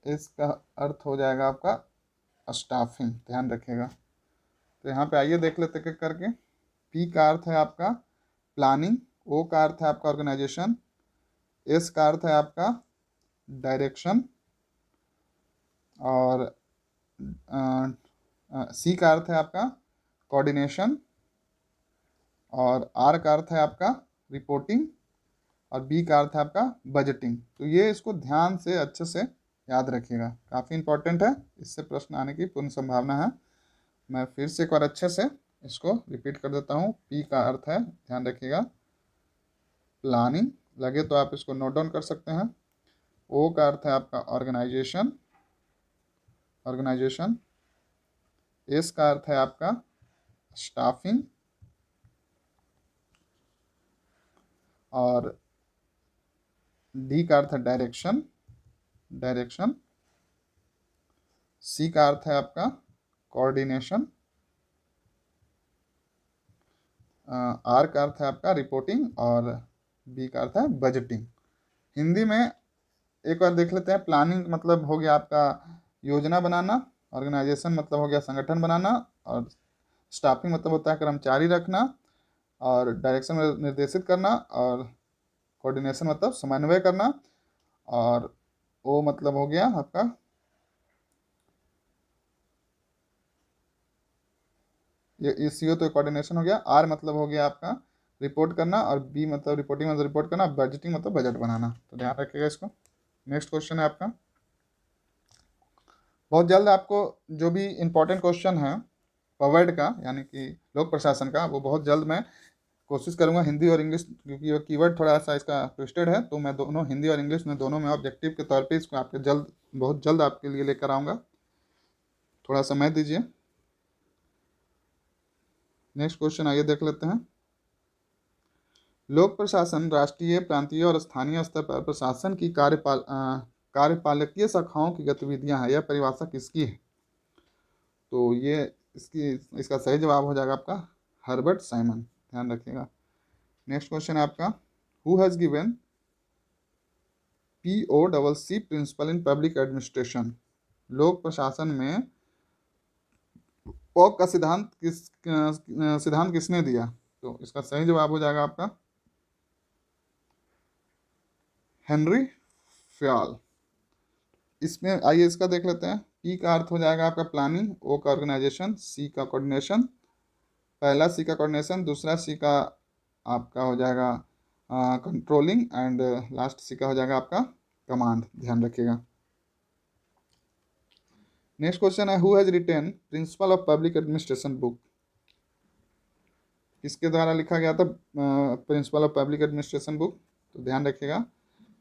इसका अर्थ हो जाएगा आपका स्टाफिंग, ध्यान रखिएगा। तो यहाँ पे आइए देख लेते एक करके। पी का अर्थ है आपका प्लानिंग, ओ का अर्थ है आपका ऑर्गेनाइजेशन, एस का अर्थ है आपका डायरेक्शन, और सी का अर्थ है आपका कोऑर्डिनेशन, और आर का अर्थ है आपका रिपोर्टिंग, और बी का अर्थ है आपका बजटिंग। तो ये इसको ध्यान से अच्छे से याद रखिएगा, काफ़ी इंपॉर्टेंट है, इससे प्रश्न आने की पूर्ण संभावना है। मैं फिर से एक बार अच्छे से इसको रिपीट कर देता हूँ। पी का अर्थ है, ध्यान रखिएगा, प्लानिंग, लगे तो आप इसको नोट डाउन कर सकते हैं। ओ का अर्थ है आपका ऑर्गेनाइजेशन, ऑर्गेनाइजेशन। एस का अर्थ है आपका स्टाफिंग, और डी का अर्थ है डायरेक्शन, डायरेक्शन। सी का अर्थ है आपका कोऑर्डिनेशन, आर का अर्थ है आपका रिपोर्टिंग, और बी का अर्थ है बजटिंग। हिंदी में एक बार देख लेते हैं। प्लानिंग मतलब हो गया आपका योजना बनाना, ऑर्गेनाइजेशन मतलब हो गया संगठन बनाना, और स्टाफिंग मतलब होता है कर्मचारी रखना, और डायरेक्शन निर्देशित करना, और कोऑर्डिनेशन मतलब समन्वय करना, और ओ मतलब हो गया आपका ये सी ओ तो कोऑर्डिनेशन हो गया। आर मतलब हो गया आपका रिपोर्ट करना, और बी मतलब रिपोर्टिंग मतलब रिपोर्ट करना, बजटिंग मतलब बजट बनाना। तो ध्यान रखिएगा इसको। नेक्स्ट क्वेश्चन है आपका, बहुत जल्द आपको जो भी इम्पोर्टेंट क्वेश्चन है पवर्ड का यानी कि लोक प्रशासन का, वो बहुत जल्द मैं कोशिश करूंगा हिंदी और इंग्लिश, क्योंकि वो कीवर्ड थोड़ा सा इसका ट्विस्टेड है, तो मैं दोनों हिंदी और इंग्लिश में दोनों में ऑब्जेक्टिव के तौर पे इसको आपके जल्द बहुत जल्द आपके लिए लेकर आऊँगा, थोड़ा समय दीजिए। नेक्स्ट क्वेश्चन आइए देख लेते हैं। लोक प्रशासन राष्ट्रीय, प्रांतीय और स्थानीय स्तर पर प्रशासन की कार्यपालकीय शाखाओं की गतिविधियां हैं। यह परिभाषा किसकी है? तो ये इसका सही जवाब हो जाएगा आपका हर्बर्ट साइमन, ध्यान रखिएगा। नेक्स्ट क्वेश्चन है आपका, who has given POCC principle in public administration? लोक प्रशासन में पॉक का सिद्धांत किसने दिया? तो इसका सही जवाब हो जाएगा आपका हेनरी फ्याल। इसमें आइए इसका देख लेते हैं। पी का अर्थ हो जाएगा आपका प्लानिंग, ओ का ऑर्गेनाइजेशन, सी का कोऑर्डिनेशन, पहला सी का कोऑर्डिनेशन, दूसरा सी का आपका हो जाएगा कंट्रोलिंग, एंड लास्ट सी का हो जाएगा आपका कमांड, ध्यान रखिएगा। नेक्स्ट क्वेश्चन है, who has retain principal of public administration book? किसके द्वारा लिखा गया था principal of public administration book? तो ध्यान रखिएगा,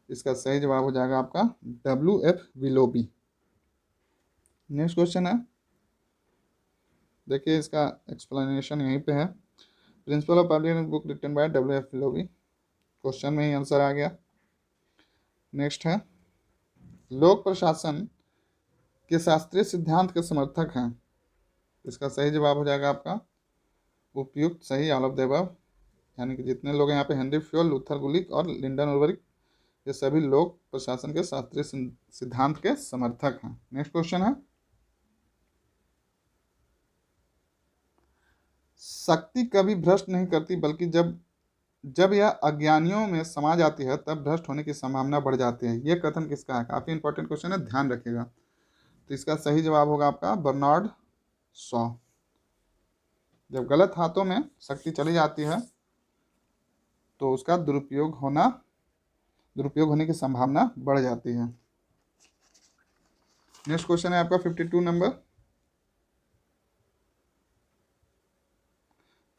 इसका सही जवाब हो जाएगा आपका WF विलोबी। नेक्स्ट क्वेश्चन है, देखिए इसका एक्सप्लेनेशन यहीं पे है। Principle of public book written by WF Willoughby, question में ही आंसर आ गया। नेक्स्ट है, लोक प्रशासन के शास्त्रीय सिद्धांत के समर्थक हैं? इसका सही जवाब हो जाएगा आपका उपयुक्त, सही, ऑल ऑफ द अबव। यानी कि जितने लोग हैं यहाँ पे हेनरी फ्योल, लूथर गुलिक और लिंडन उलवरिक, ये सभी लोग प्रशासन के शास्त्रीय सिद्धांत के समर्थक हैं। नेक्स्ट क्वेश्चन है, शक्ति कभी भ्रष्ट नहीं करती, बल्कि जब जब यह अज्ञानियों में समा जाती है तब भ्रष्ट होने की संभावना बढ़ जाती है। यह कथन किसका है? काफी इंपॉर्टेंट क्वेश्चन है, ध्यान रखिएगा। तो इसका सही जवाब होगा आपका बर्नार्ड शॉ। जब गलत हाथों में शक्ति चली जाती है तो उसका दुरुपयोग होने की संभावना बढ़ जाती है। नेक्स्ट क्वेश्चन है आपका 52 नंबर,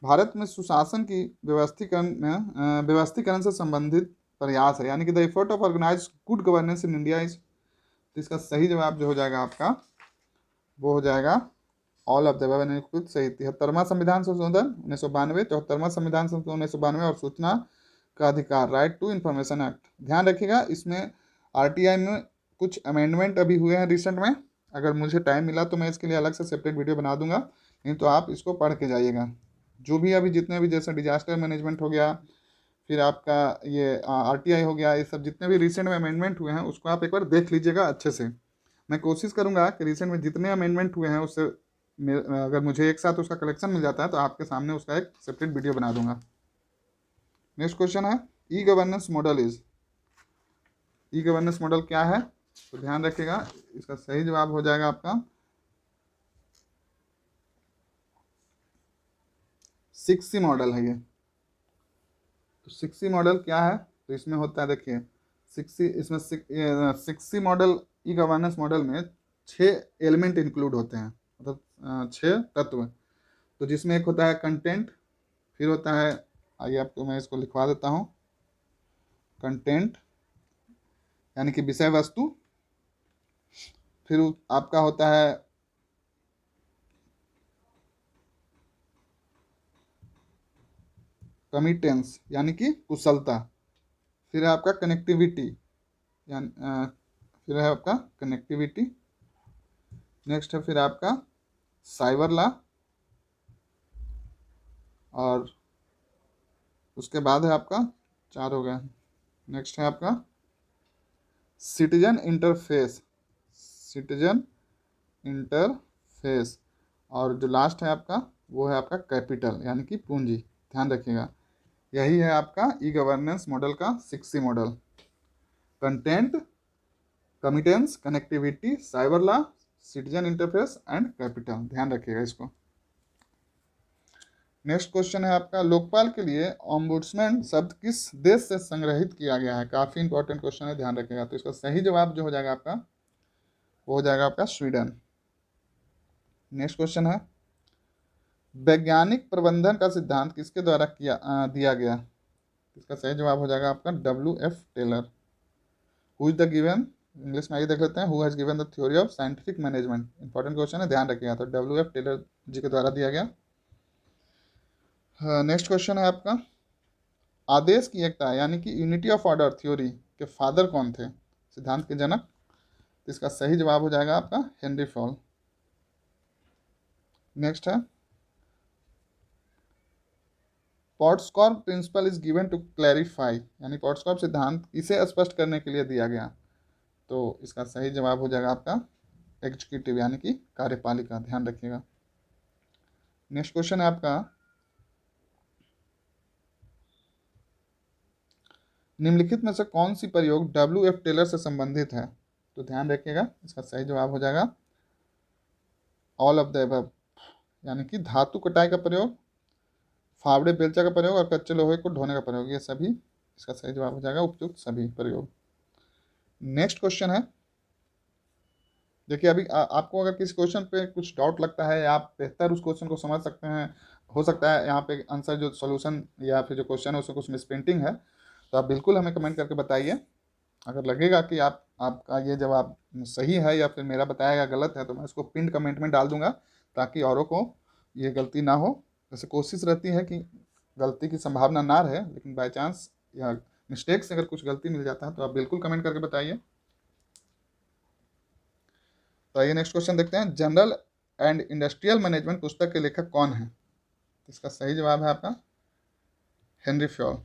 भारत में सुशासन की व्यवस्थीकरण से संबंधित प्रयास है, यानी कि the effort of organize good governance in India is. तो इसका सही जवाब जो हो जाएगा आपका वो हो जाएगा ऑल ऑफ द अबव, यानी कुछ सही। 73वां संविधान संशोधन 1992, 74वां संविधान संशोधन 1992, और सूचना का अधिकार राइट टू इंफॉर्मेशन एक्ट। ध्यान रखिएगा, इसमें RTI में कुछ अमेंडमेंट अभी हुए हैं रिसेंट में। अगर मुझे टाइम मिला तो मैं इसके लिए अलग से सेपरेट वीडियो बना दूंगा, नहीं तो आप इसको पढ़ के जाइएगा। जो भी अभी जितने भी जैसे डिजास्टर मैनेजमेंट हो गया, फिर आपका ये RTI हो गया, ये सब जितने भी रिसेंट में अमेंडमेंट हुए हैं उसको आप एक बार देख लीजिएगा अच्छे से। मैं कोशिश करूंगा कि रिसेंट में जितने अमेंडमेंट हुए हैं उससे अगर मुझे एक साथ उसका कलेक्शन मिल जाता है तो आपके सामने उसका एक सेपरेट वीडियो बना दूंगा। नेक्स्ट क्वेश्चन है, e governance model is. E governance model क्या है, तो ध्यान रखिएगा, इसका सही जवाब हो जाएगा आपका 6C मॉडल है ये। तो 6C मॉडल क्या है, तो इसमें होता है, देखिए 6C, इसमें 6C model, e governance model में 6 एलिमेंट इंक्लूड होते हैं, मतलब 6 तत्व। तो जिसमें एक होता है कंटेंट, फिर होता है, आइए आपको मैं इसको लिखवा देता हूँ, कंटेंट यानी कि विषय वस्तु, फिर आपका होता है कमिटेंस यानी कि कुशलता, फिर है आपका कनेक्टिविटी, यानी फिर है आपका कनेक्टिविटी, नेक्स्ट है फिर आपका साइबर लॉ, और उसके बाद है आपका 4 हो गया, नेक्स्ट है आपका सिटीजन इंटरफेस, सिटीजन इंटरफेस, और जो लास्ट है आपका वो है आपका कैपिटल यानी कि पूंजी। ध्यान रखिएगा, यही है आपका ई गवर्नेंस मॉडल का 6C model, content, commitments, connectivity, cyber law, citizen interface and capital. ध्यान रखिएगा इसको। नेक्स्ट क्वेश्चन है आपका, लोकपाल के लिए ओम्बुड्समैन शब्द किस देश से संग्रहित किया गया है। काफ़ी इंपॉर्टेंट क्वेश्चन है, ध्यान रखिएगा। तो इसका सही जवाब जो हो जाएगा आपका, वो हो जाएगा आपका स्वीडन। नेक्स्ट क्वेश्चन है, वैज्ञानिक प्रबंधन का सिद्धांत किसके द्वारा दिया गया। इसका सही जवाब हो जाएगा आपका WF Taylor. Who is the given, English में आइए देख लेते हैं, who has given the theory of scientific management. Important question है, ध्यान रखिएगा। तो WF टेलर जी के द्वारा दिया गया। नेक्स्ट क्वेश्चन है आपका, आदेश की एकता यानी कि यूनिटी ऑफ ऑर्डर थ्योरी के फादर कौन थे, सिद्धांत के जनक। तो इसका सही जवाब हो जाएगा आपका हेनरी फॉल। नेक्स्ट है, पॉट्सकॉर्प principle is given to clarify, यानी पॉट्सकॉर्प सिद्धांत इसे स्पष्ट करने के लिए दिया गया। तो इसका सही जवाब हो जाएगा आपका एग्जीक्यूटिव यानी कि कार्यपालिका। ध्यान रखिएगा। नेक्स्ट क्वेश्चन है आपका, निम्नलिखित में से कौन सी प्रयोग WF टेलर से संबंधित है। तो ध्यान रखिएगा, इसका सही जवाब हो जाएगा ऑल ऑफ द अबव, यानी कि धातु कटाई का प्रयोग, फावड़े बेलचा का प्रयोग और कच्चे लोहे को ढोने का प्रयोग, ये सभी इसका सही जवाब हो जाएगा उपयुक्त सभी प्रयोग। नेक्स्ट क्वेश्चन है, देखिए अभी आपको अगर किसी क्वेश्चन पे कुछ डाउट लगता है या आप बेहतर उस क्वेश्चन को समझ सकते हैं, हो सकता है यहाँ पे आंसर जो सॉल्यूशन या फिर जो क्वेश्चन है उसमें कुछ मिसप्रिंटिंग है, तो आप बिल्कुल हमें कमेंट करके बताइए। अगर लगेगा कि आपका ये जवाब सही है या फिर मेरा बताया गया गलत है, तो मैं इसको पिन कमेंट में डाल दूंगा ताकि औरों को ये गलती ना हो। वैसे कोशिश रहती है कि गलती की संभावना ना रहे, लेकिन बाई चांस या मिस्टेक से अगर कुछ गलती मिल जाता है तो आप बिल्कुल कमेंट करके बताइए। तो आइए नेक्स्ट क्वेश्चन देखते हैं, जनरल एंड इंडस्ट्रियल मैनेजमेंट पुस्तक के लेखक कौन है। इसका सही जवाब है आपका हेनरी फ्योल।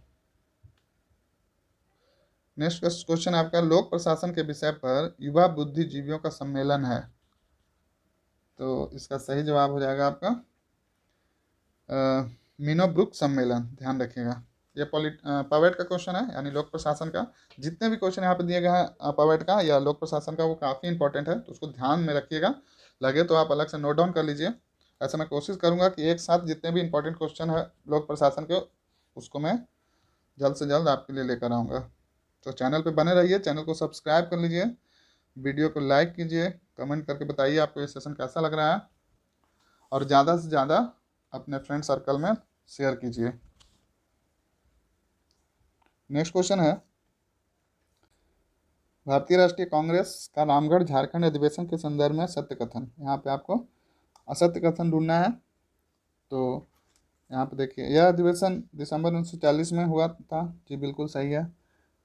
नेक्स्ट क्वेश्चन आपका, लोक प्रशासन के विषय पर युवा बुद्धिजीवियों का सम्मेलन है। तो इसका सही जवाब हो जाएगा आपका मीनोब्रुक सम्मेलन। ध्यान रखिएगा, ये पवेट का क्वेश्चन है, यानी लोक प्रशासन का। जितने भी क्वेश्चन यहाँ पे दिए गए हैं पवेट का या लोक प्रशासन का, वो काफ़ी इंपॉर्टेंट है, तो उसको ध्यान में रखिएगा। लगे तो आप अलग से नोट डाउन कर लीजिए। ऐसा मैं कोशिश करूँगा कि एक साथ जितने भी इंपॉर्टेंट क्वेश्चन है लोक प्रशासन के, उसको मैं जल्द से जल्द आपके लिए लेकर आऊँगा। तो चैनल पे बने रहिए, चैनल को सब्सक्राइब कर लीजिए, वीडियो को लाइक कीजिए, कमेंट करके बताइए आपको ये सेशन कैसा लग रहा है, और ज़्यादा से ज़्यादा अपने फ्रेंड सर्कल में शेयर कीजिए। नेक्स्ट क्वेश्चन है, भारतीय राष्ट्रीय कांग्रेस का रामगढ़ झारखंड अधिवेशन के संदर्भ में सत्य कथन। यहाँ पे आपको असत्य कथन ढूंढना है। तो यहाँ पे देखिए, यह अधिवेशन दिसंबर 1940 में हुआ था। जी बिल्कुल सही है।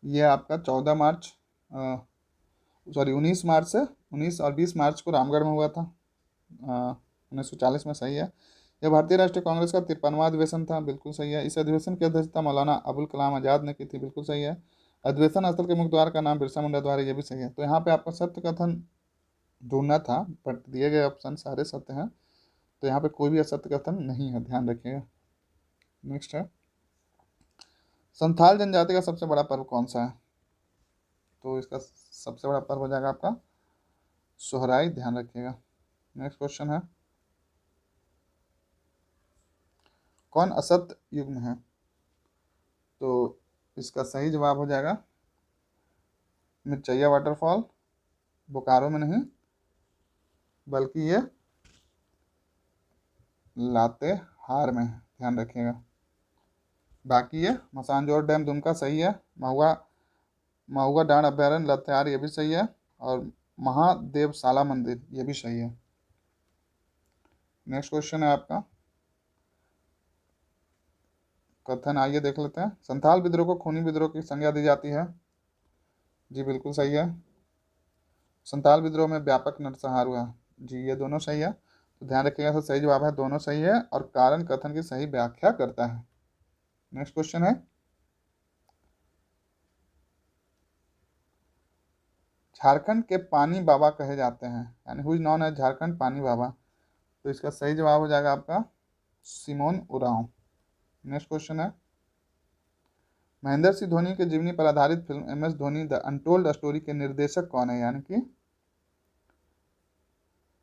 ये आपका 14 मार्च सॉरी 19 मार्च से 19 और 20 मार्च को रामगढ़ में हुआ था 1940 में। सही है। यह भारतीय राष्ट्रीय कांग्रेस का 53वां अधिवेशन था। बिल्कुल सही है। इस अधिवेशन की अध्यक्षता मौलाना अबुल कलाम आज़ाद ने की थी। बिल्कुल सही है। अधिवेशन स्थल के मुख्य का नाम बिरसा मुंडा द्वारा, ये भी सही है। तो यहाँ पे आपको सत्य कथन ढूंढना था, बट दिए गए ऑप्शन सारे सत्य हैं, तो यहाँ पे कोई भी असत्य कथन नहीं है। ध्यान रखिएगा। नेक्स्ट है, संथाल जनजाति का सबसे बड़ा पर्व कौन सा है। तो इसका सबसे बड़ा पर्व हो जाएगा आपका सोहराई, ध्यान रखिएगा। नेक्स्ट क्वेश्चन है, कौन असत युग में है? तो इसका सही जवाब हो जाएगा मिर्चैया वाटरफॉल, बोकारो में नहीं बल्कि ये लातेहार में है, ध्यान रखिएगा। बाकी ये मसानजोर डैम दुमका सही है, महुआ महुआ डांड अभयारण्य लातेहार ये भी सही है, और महादेवशाला मंदिर ये भी सही है। नेक्स्ट क्वेश्चन है आपका, कथन आइए देख लेते हैं। संथाल विद्रोह को खूनी विद्रोह की संज्ञा दी जाती है। जी बिल्कुल सही है। संथाल विद्रोह में व्यापक नरसंहार हुआ। जी ये दोनों सही है, तो ध्यान रखिएगा, तो सही जवाब है दोनों सही है, और कारण कथन की सही व्याख्या करता है। नेक्स्ट क्वेश्चन है, झारखंड के पानी बाबा कहे जाते हैं, यानी who is known as Jharkhand Pani Baba. तो इसका सही जवाब हो जाएगा आपका सिमोन उरांव। नेक्स्ट क्वेश्चन है, महेंद्र सिंह धोनी के जीवनी पर आधारित film M S Dhoni the untold story के निर्देशक कौन है, यानी कि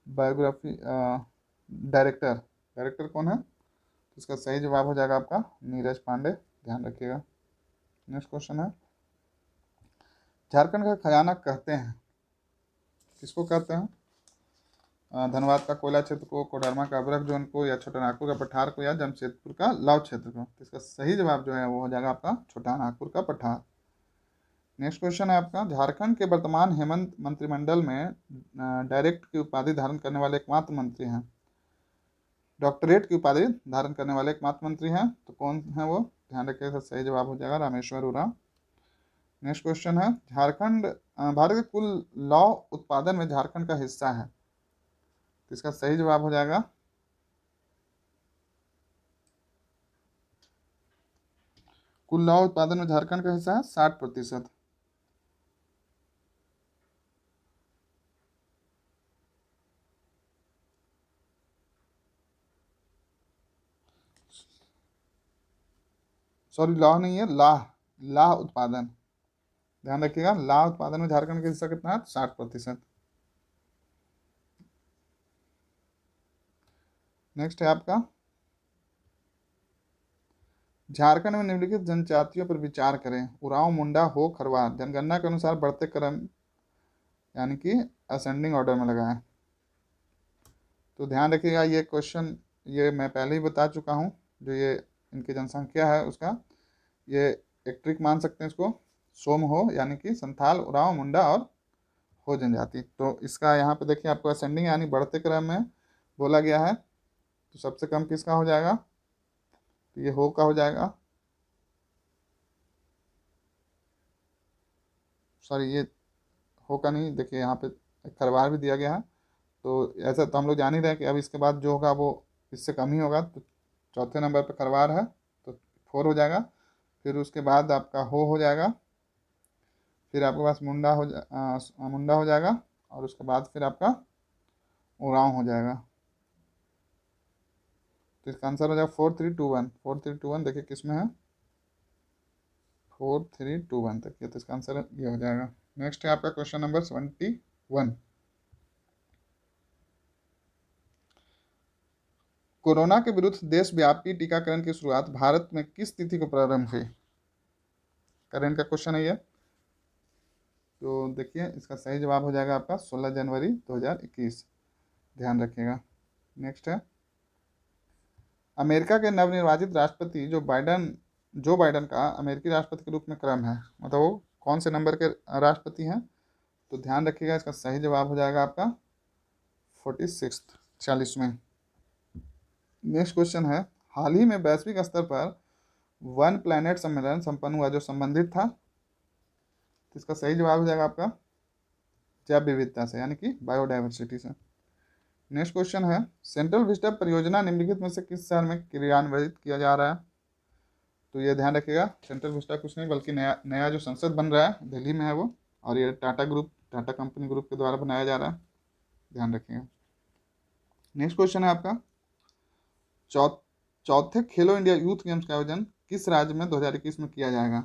बायोग्राफी डायरेक्टर डायरेक्टर कौन है? तो इसका सही जवाब हो जाएगा आपका नीरज पांडे, ध्यान रखिएगा। नेक्स्ट क्वेश्चन है, झारखंड का खजाना कहते हैं, किसको कहते हैं? धनबाद का कोयला क्षेत्र को, कोडरमा का अभ्रक जोन को, या छोटा नागपुर का पठार को, या जमशेदपुर का लाव क्षेत्र को? तो इसका सही जवाब जो है वो हो जाएगा आपका छोटा नागपुर का पठार। नेक्स्ट क्वेश्चन है आपका, झारखंड के वर्तमान हेमंत मंत्रिमंडल में डायरेक्ट की उपाधि धारण करने वाले एकमात्र मंत्री हैं, डॉक्टरेट की उपाधि धारण करने वाले एकमात्र मंत्री हैं, तो कौन है वो? ध्यान रखिएगा, सही जवाब हो जाएगा रामेश्वर उरांव। नेक्स्ट क्वेश्चन है, झारखंड भारत के कुल लौ उत्पादन में झारखंड का हिस्सा है, तो इसका सही जवाब हो जाएगा कुल लौ उत्पादन में झारखंड का हिस्सा है 60%। सॉरी लौह नहीं है, लाह लाह उत्पादन, ध्यान रखिएगा, लाह उत्पादन में झारखंड का हिस्सा कितना है? 60%। नेक्स्ट है आपका, झारखंड में निम्नलिखित जनजातियों पर विचार करें, उरांव, मुंडा, हो, खरवार, जनगणना के अनुसार बढ़ते क्रम यानी कि असेंडिंग ऑर्डर में लगा है। तो ध्यान रखिएगा, ये क्वेश्चन ये मैं पहले ही बता चुका हूँ, जो ये इनकी जनसंख्या है उसका ये एक ट्रिक मान सकते हैं इसको, सोम हो यानी कि संथाल, उरांव, मुंडा और हो जनजाति। तो इसका यहाँ पे देखिए आपको असेंडिंग यानी बढ़ते क्रम में बोला गया है, तो सबसे कम किसका हो जाएगा? तो ये हो का हो जाएगा, सॉरी ये हो का नहीं, देखिए यहाँ पे खरवार भी दिया गया है, तो ऐसा तो हम लोग जान ही रहे हैं कि अब इसके बाद जो होगा वो इससे कम ही होगा, तो चौथे नंबर पे खरवार है तो 4 हो जाएगा, फिर उसके बाद आपका हो जाएगा, फिर आपके पास मुंडा हो जाएगा, और उसके बाद फिर आपका उरांव हो जाएगा। तो इसका आंसर हो जाएगा 4321। 4321 देखिए किस में है, 4321 तक ये, तो इसका आंसर ये हो जाएगा। नेक्स्ट है आपका क्वेश्चन नंबर 71, कोरोना के विरुद्ध देशव्यापी टीकाकरण की शुरुआत भारत में किस तिथि को प्रारंभ हुई? करेंट का क्वेश्चन है ये, तो देखिए इसका सही जवाब हो जाएगा आपका 16 जनवरी 2021, ध्यान रखिएगा। नेक्स्ट है, अमेरिका के नवनिर्वाचित राष्ट्रपति जो बाइडन का अमेरिकी राष्ट्रपति के रूप में क्रम है, मतलब वो कौन से नंबर के राष्ट्रपति हैं? तो ध्यान रखिएगा, इसका सही जवाब हो जाएगा आपका 46, 46वें। नेक्स्ट क्वेश्चन है, हाल ही में वैश्विक स्तर पर वन प्लैनेट सम्मेलन संपन्न हुआ जो संबंधित था, तो इसका सही जवाब हो जाएगा आपका जैव विविधता से यानी कि बायोडाइवर्सिटी से। नेक्स्ट क्वेश्चन है, सेंट्रल विस्टा परियोजना निम्नलिखित में से किस शहर में क्रियान्वित किया जा रहा है? तो ये ध्यान रखिएगा, सेंट्रल विस्टा कुछ नहीं बल्कि नया नया जो संसद बन रहा है दिल्ली में है वो, और ये टाटा कंपनी ग्रुप के द्वारा बनाया जा रहा है, ध्यान रखिएगा। नेक्स्ट क्वेश्चन है आपका, चौथे खेलो इंडिया यूथ गेम्स का आयोजन किस राज्य में 2021 में किया जाएगा?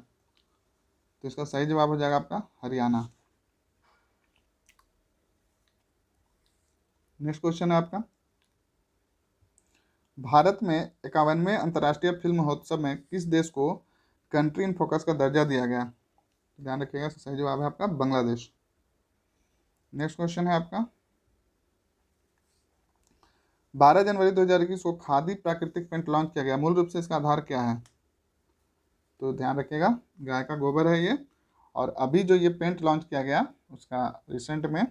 तो इसका सही जवाब हो जाएगा आपका हरियाणा। नेक्स्ट क्वेश्चन है आपका, भारत में 51वें अंतर्राष्ट्रीय फिल्म महोत्सव में किस देश को कंट्री इन फोकस का दर्जा दिया गया? ध्यान रखिएगा, सही जवाब है आपका बांग्लादेश। नेक्स्ट क्वेश्चन है आपका, 12 जनवरी 2021 को खादी प्राकृतिक पेंट लॉन्च किया गया, मूल रूप से इसका आधार क्या है? तो ध्यान रखिएगा, गाय का गोबर है ये। और अभी जो ये पेंट लॉन्च किया गया उसका रिसेंट में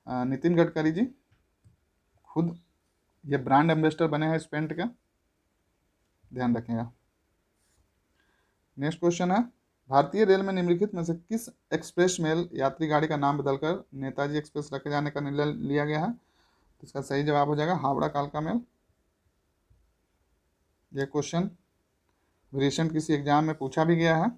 नितिन गडकरी जी खुद ये ब्रांड एम्बेसडर बने हैं इस पेंट का, ध्यान रखिएगा। नेक्स्ट क्वेश्चन है, भारतीय रेल में निम्नलिखित में से किस एक्सप्रेस मेल यात्री गाड़ी का नाम बदलकर नेताजी एक्सप्रेस रखे जाने का निर्णय लिया गया है? तो इसका सही जवाब हो जाएगा हावड़ा कालका मेल। यह क्वेश्चन रिसेंट किसी एग्जाम में पूछा भी गया है।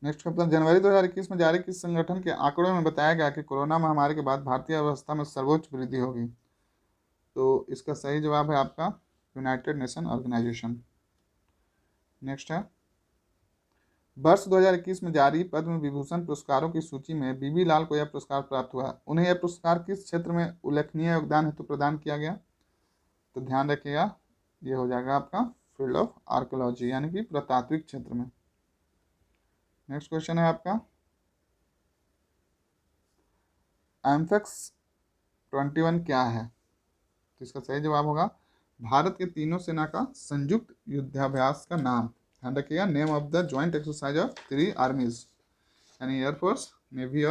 नेक्स्ट क्वेश्चन, जनवरी 2021 में जारी किस संगठन के आंकड़ों में बताया गया कि कोरोना महामारी के बाद भारतीय अर्थव्यवस्था में सर्वोच्च वृद्धि होगी? तो इसका सही जवाब है आपका यूनाइटेड नेशन ऑर्गेनाइजेशन। नेक्स्ट है, वर्ष 2021 में जारी पद्म विभूषण पुरस्कारों की सूची में बीबी लाल को यह पुरस्कार प्राप्त हुआ, उन्हें यह पुरस्कार किस क्षेत्र में उल्लेखनीय योगदान हेतु प्रदान किया गया? तो ध्यान रखिएगा, ये हो जाएगा आपका फील्ड ऑफ आर्कोलॉजी यानी कि पुरातात्विक क्षेत्र में। नेक्स्ट क्वेश्चन है आपका, एम्फेक्स 21 क्या है? तो इसका सही जवाब होगा भारत के तीनों सेना का संयुक्त युद्धाभ्यास का नाम। ध्यान रखिएगा, name of the joint exercise of 3 आर्मीज, यानी एयरफोर्स, नेवी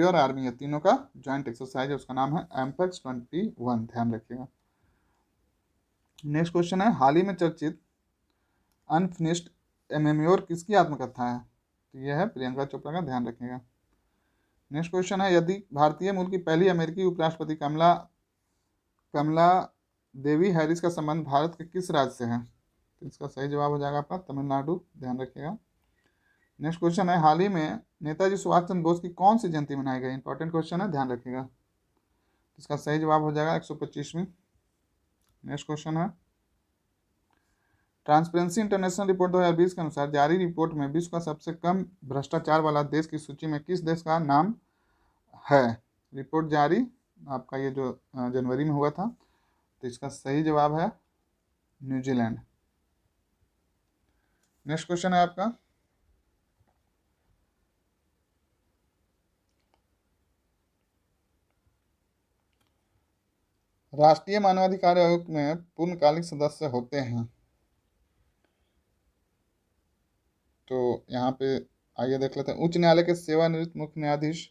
और आर्मी, है तीनों का ज्वाइंट एक्सरसाइज है, उसका नाम है एम्फेक्स 21। ध्यान रखिएगा। नेक्स्ट क्वेश्चन है, हाल ही में चर्चित अनफिनिश्ड एमेम्योर किसकी आत्मकथा है? तो यह है प्रियंका चोपड़ा का, ध्यान रखिएगा। नेक्स्ट क्वेश्चन है, यदि भारतीय मूल की पहली अमेरिकी उपराष्ट्रपति कमला देवी हैरिस का संबंध भारत के किस राज्य से है? तो इसका सही जवाब हो जाएगा आपका तमिलनाडु, ध्यान रखिएगा। नेक्स्ट क्वेश्चन है, हाल ही में नेताजी सुभाष चंद्र बोस की कौन सी जयंती मनाई गई? इंपॉर्टेंट क्वेश्चन है, ध्यान रखिएगा। इसका सही जवाब हो जाएगा 125वीं। नेक्स्ट क्वेश्चन है, ट्रांसपेरेंसी इंटरनेशनल रिपोर्ट 2020 के अनुसार जारी रिपोर्ट में विश्व का सबसे कम भ्रष्टाचार वाला देश की सूची में किस देश का नाम है? रिपोर्ट जारी आपका ये जो जनवरी में हुआ था, तो इसका सही जवाब है न्यूजीलैंड। नेक्स्ट क्वेश्चन है आपका, राष्ट्रीय मानवाधिकार आयोग में पूर्णकालिक सदस्य होते हैं, तो यहाँ पे आइए देख लेते हैं। उच्च न्यायालय के सेवानिवृत्त मुख्य न्यायाधीश,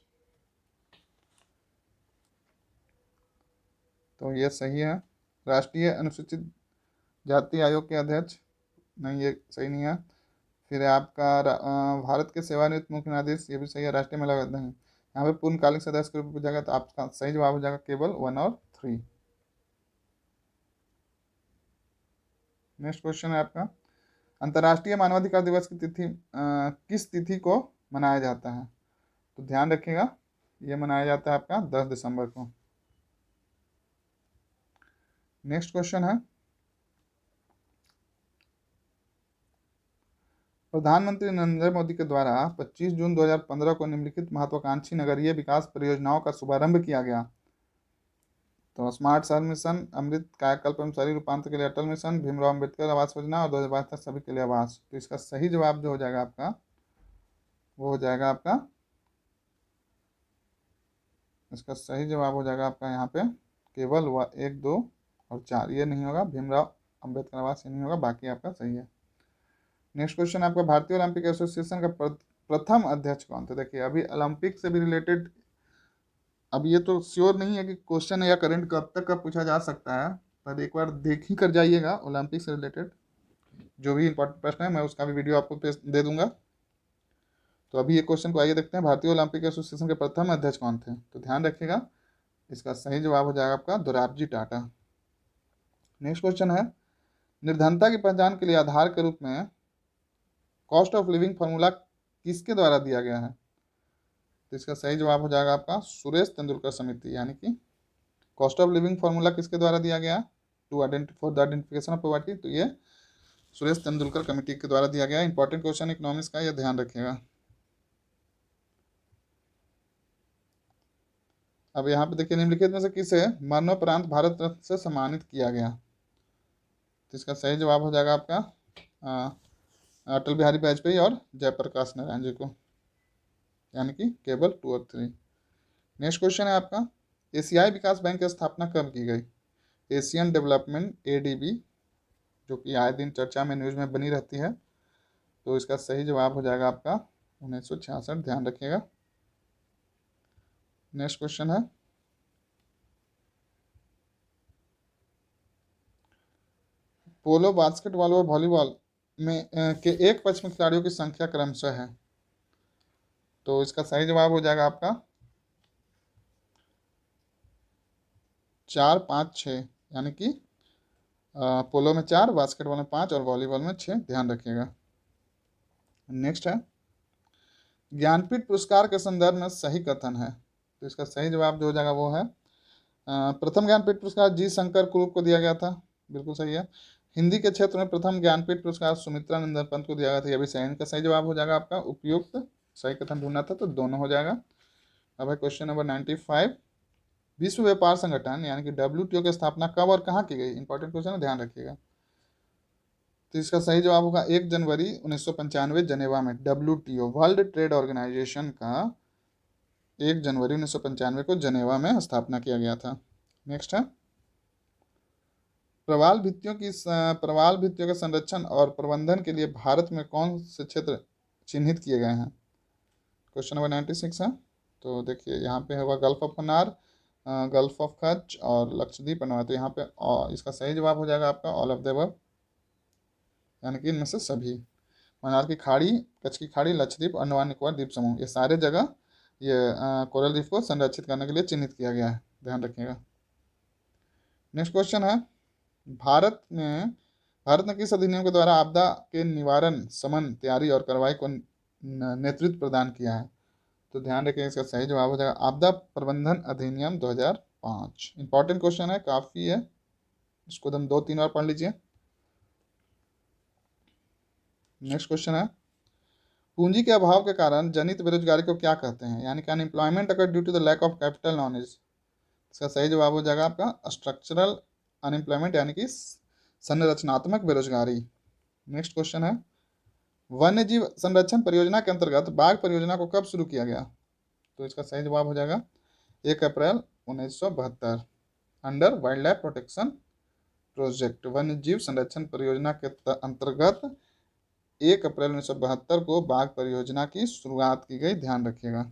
तो ये सही है। राष्ट्रीय अनुसूचित जाति आयोग के अध्यक्ष, नहीं ये सही नहीं है। फिर है आपका भारत के सेवानिवृत्त मुख्य न्यायाधीश, ये भी सही है। राष्ट्रीय महिला आयोग नहीं, यहाँ पे पूर्णकालिक सदस्य के रूप में पूछा गया, तो आपका सही जवाब हो जाएगा केवल 1 और 3। नेक्स्ट क्वेश्चन है आपका, अंतर्राष्ट्रीय मानवाधिकार दिवस की तिथि किस तिथि को मनाया जाता है? तो ध्यान रखिएगा, ये मनाया जाता है आपका 10 दिसंबर को। नेक्स्ट क्वेश्चन है, प्रधानमंत्री नरेंद्र मोदी के द्वारा 25 जून 2015 को निम्नलिखित महत्वाकांक्षी नगरीय विकास परियोजनाओं का शुभारंभ किया गया? तो स्मार्ट शहर मिशन, अमृत कायाकल्प एवं शहरी रूपांतर के लिए अटल मिशन, भीमराव अम्बेडकर आवास योजना और 2022 तक सभी के लिए आवास। तो इसका सही जवाब जो हो जाएगा आपका, वो हो जाएगा आपका, इसका सही जवाब हो जाएगा आपका यहाँ पे केवल 1, 2 और 4, ये नहीं होगा, भीमराव अम्बेडकर आवास ये नहीं होगा, बाकी आपका सही है। नेक्स्ट क्वेश्चन आपका, भारतीय ओलंपिक एसोसिएशन का प्रथम अध्यक्ष कौन थे? देखिए अभी ओलंपिक से भी रिलेटेड, अब ये तो श्योर नहीं है कि क्वेश्चन या करंट कब तक का पूछा जा सकता है, पर एक बार देख ही कर जाइएगा ओलंपिक से रिलेटेड जो भी इंपॉर्टेंट प्रश्न है, मैं उसका भी वीडियो आपको दे दूंगा। तो अभी ये क्वेश्चन को आइए देखते हैं, भारतीय ओलंपिक एसोसिएशन के प्रथम अध्यक्ष कौन थे? तो ध्यान रखिएगा, इसका सही जवाब हो जाएगा आपका दोराबजी टाटा। नेक्स्ट क्वेश्चन है, निर्धनता की पहचान के लिए आधार के रूप में कॉस्ट ऑफ लिविंग फॉर्मूला किसके द्वारा दिया गया है? तो इसका सही जवाब हो जाएगा आपका सुरेश तेंदुलकर समिति, यानी कि कॉस्ट ऑफ लिविंग फॉर्मूला किसके द्वारा दिया गया, to identify for the identification of poverty, तो ये सुरेश तेंदुलकर कमेटी के द्वारा दिया गया। इंपॉर्टेंट क्वेश्चन इकोनॉमिक्स का, ये ध्यान रखिएगा। अब यहाँ पे देखिए, निम्नलिखित में से किसे मरणोपरांत भारत रत्न से सम्मानित किया गया, तो इसका सही जवाब हो जाएगा आपका अटल बिहारी वाजपेयी और जयप्रकाश नारायण जी को, यानी कि केवल 2 और 3। नेक्स्ट क्वेश्चन है आपका, एशियाई विकास बैंक की स्थापना कब की गई, एशियन डेवलपमेंट एडीबी, जो कि आए दिन चर्चा में न्यूज़ में बनी रहती है, तो इसका सही जवाब हो जाएगा आपका 1966, ध्यान रखिएगा। नेक्स्ट क्वेश्चन है, पोलो, बास्केटबॉल और वॉलीबॉल में के एक पक्ष में खिलाड़ियों की संख्या क्रमशः है, तो इसका सही जवाब हो जाएगा आपका 4, 5, 6, यानी कि पोलो में 4, बास्केटबॉल में 5 और वॉलीबॉल में 6, ध्यान रखिएगा। नेक्स्ट है, ज्ञानपीठ पुरस्कार के संदर्भ में सही कथन है, तो इसका सही जवाब जो हो जाएगा वो है प्रथम ज्ञानपीठ पुरस्कार जी शंकर कुरूप को दिया गया था, बिल्कुल सही है। हिंदी के क्षेत्र में प्रथम ज्ञानपीठ पुरस्कार सुमित्रा नंदन पंत को दिया गया था, यह भी सही। इनका सही जवाब हो जाएगा आपका उपयुक्त, सही कथन ढूंढना था तो दोनों हो जाएगा। अब है क्वेश्चन नंबर 95, विश्व व्यापार संगठन यानी कि WTO की स्थापना कब और कहाँ की गई, इंपॉर्टेंट क्वेश्चन है, ध्यान रखिएगा। तो इसका सही जवाब होगा 1 जनवरी 1995 जनेवा में, WTO वर्ल्ड ट्रेड ऑर्गेनाइजेशन का 1 जनवरी 1995 को जनेवा में स्थापना किया गया था। नेक्स्ट है, प्रवाल भित्तियों के संरक्षण और प्रबंधन के लिए भारत में कौन से क्षेत्र चिन्हित किए गए हैं, क्वेश्चन नंबर 96 है। तो देखिए यहाँ पे होगा gulf of Mannar, gulf of Kutch और लक्षद्वीप अनवा, तो यहाँ पे इसका सही जवाब हो जाएगा आपका ऑल ऑफ द अबव, यानी कि इनमें से सभी। मन्नार की खाड़ी, कच्छ की खाड़ी, लक्षद्वीप, अंडमान निकोबार द्वीप समूह, ये सारे जगह ये कोरल रीफ को संरक्षित करने के लिए चिन्हित किया गया है, ध्यान रखिएगा। नेक्स्ट क्वेश्चन है, भारत ने किस अधिनियम के द्वारा आपदा के निवारण, समन, तैयारी और कार्रवाई को नेतृत्व प्रदान किया है, तो ध्यान रखिए इसका सही जवाब हो जाएगा आपदा प्रबंधन अधिनियम 2005। इंपॉर्टेंट क्वेश्चन है, काफ़ी है, इसको हम 2-3 बार पढ़ लीजिए। नेक्स्ट क्वेश्चन है, पूंजी के अभाव के कारण जनित बेरोजगारी को क्या कहते हैं, यानी कि अनएम्प्लॉयमेंट अगर due to the lack of capital knowledge, इसका सही जवाब हो जाएगा आपका स्ट्रक्चरल अनएम्प्लॉयमेंट, यानी कि संरचनात्मक बेरोजगारी। नेक्स्ट क्वेश्चन है, वन्य जीव संरक्षण परियोजना के अंतर्गत बाघ परियोजना को कब शुरू किया गया, तो इसका सही जवाब हो जाएगा 1 अप्रैल 1972 under wild life protection project. वन्य जीव संरक्षण परियोजना के अंतर्गत 1 अप्रैल 1972 को बाघ परियोजना की शुरुआत की गई, ध्यान रखिएगा।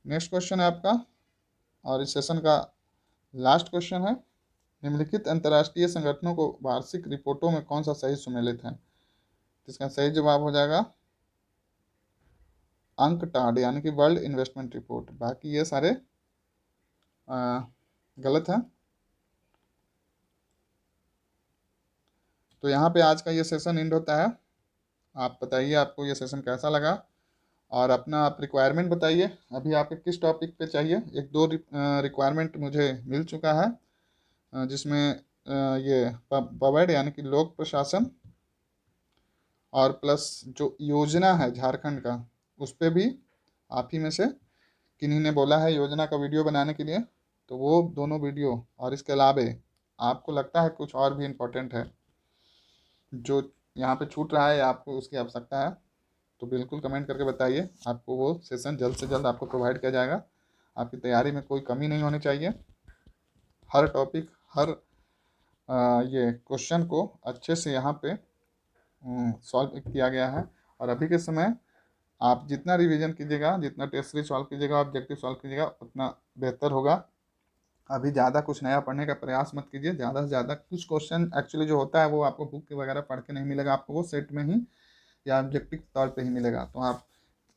नेक्स्ट क्वेश्चन है आपका, और इस सेशन का लास्ट क्वेश्चन है, निम्नलिखित अंतर्राष्ट्रीय संगठनों को वार्षिक रिपोर्टों में कौन सा सही सुमेलित है, तो इसका सही जवाब हो जाएगा अंकटाड, यानी कि वर्ल्ड इन्वेस्टमेंट रिपोर्ट, बाकी ये सारे गलत हैं। तो यहाँ पे आज का ये सेशन एंड होता है। आप बताइए आपको ये सेशन कैसा लगा, और अपना आप रिक्वायरमेंट बताइए, अभी आपके किस टॉपिक पे चाहिए। 1-2 रिक्वायरमेंट मुझे मिल चुका है, जिसमें ये पवर्ड यानी कि लोक प्रशासन, और प्लस जो योजना है झारखंड का, उस पर भी आप ही में से किन्हीं ने बोला है योजना का वीडियो बनाने के लिए, तो वो दोनों वीडियो, और इसके अलावे आपको लगता है कुछ और भी इम्पोर्टेंट है जो यहाँ पे छूट रहा है या आपको उसकी आवश्यकता है, तो बिल्कुल कमेंट करके बताइए, आपको वो सेशन जल्द से जल्द आपको प्रोवाइड किया जाएगा। आपकी तैयारी में कोई कमी नहीं होनी चाहिए, हर टॉपिक, हर ये क्वेश्चन को अच्छे से यहाँ पे सॉल्व किया गया है। और अभी के समय आप जितना रिवीजन कीजिएगा, जितना टेस्ट सीरीज सॉल्व कीजिएगा, ऑब्जेक्टिव सॉल्व कीजिएगा, उतना बेहतर होगा। अभी ज़्यादा कुछ नया पढ़ने का प्रयास मत कीजिए, ज़्यादा से ज़्यादा कुछ क्वेश्चन एक्चुअली जो होता है वो आपको बुक वगैरह पढ़ के नहीं मिलेगा, आपको वो सेट में ही या ऑब्जेक्टिव तौर पे ही मिलेगा। तो आप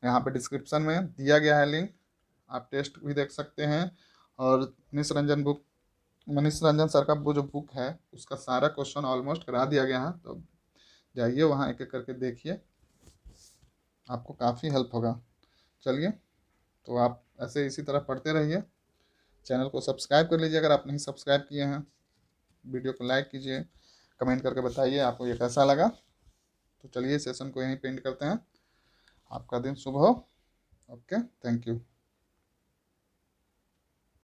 यहाँ पे डिस्क्रिप्शन में दिया गया है लिंक, आप टेस्ट भी देख सकते हैं, और मनीष रंजन सर का वो जो बुक है उसका सारा क्वेश्चन ऑलमोस्ट करा दिया गया है, तो जाइए वहाँ एक एक करके देखिए, आपको काफ़ी हेल्प होगा। चलिए, तो आप ऐसे इसी तरह पढ़ते रहिए। चैनल को सब्सक्राइब कर लीजिए अगर आप नहीं सब्सक्राइब किए हैं। वीडियो को लाइक कीजिए, कमेंट करके बताइए आपको ये कैसा लगा। तो चलिए सेशन को यहीं पे एंड करते हैं। आपका दिन शुभ हो। Okay, thank you.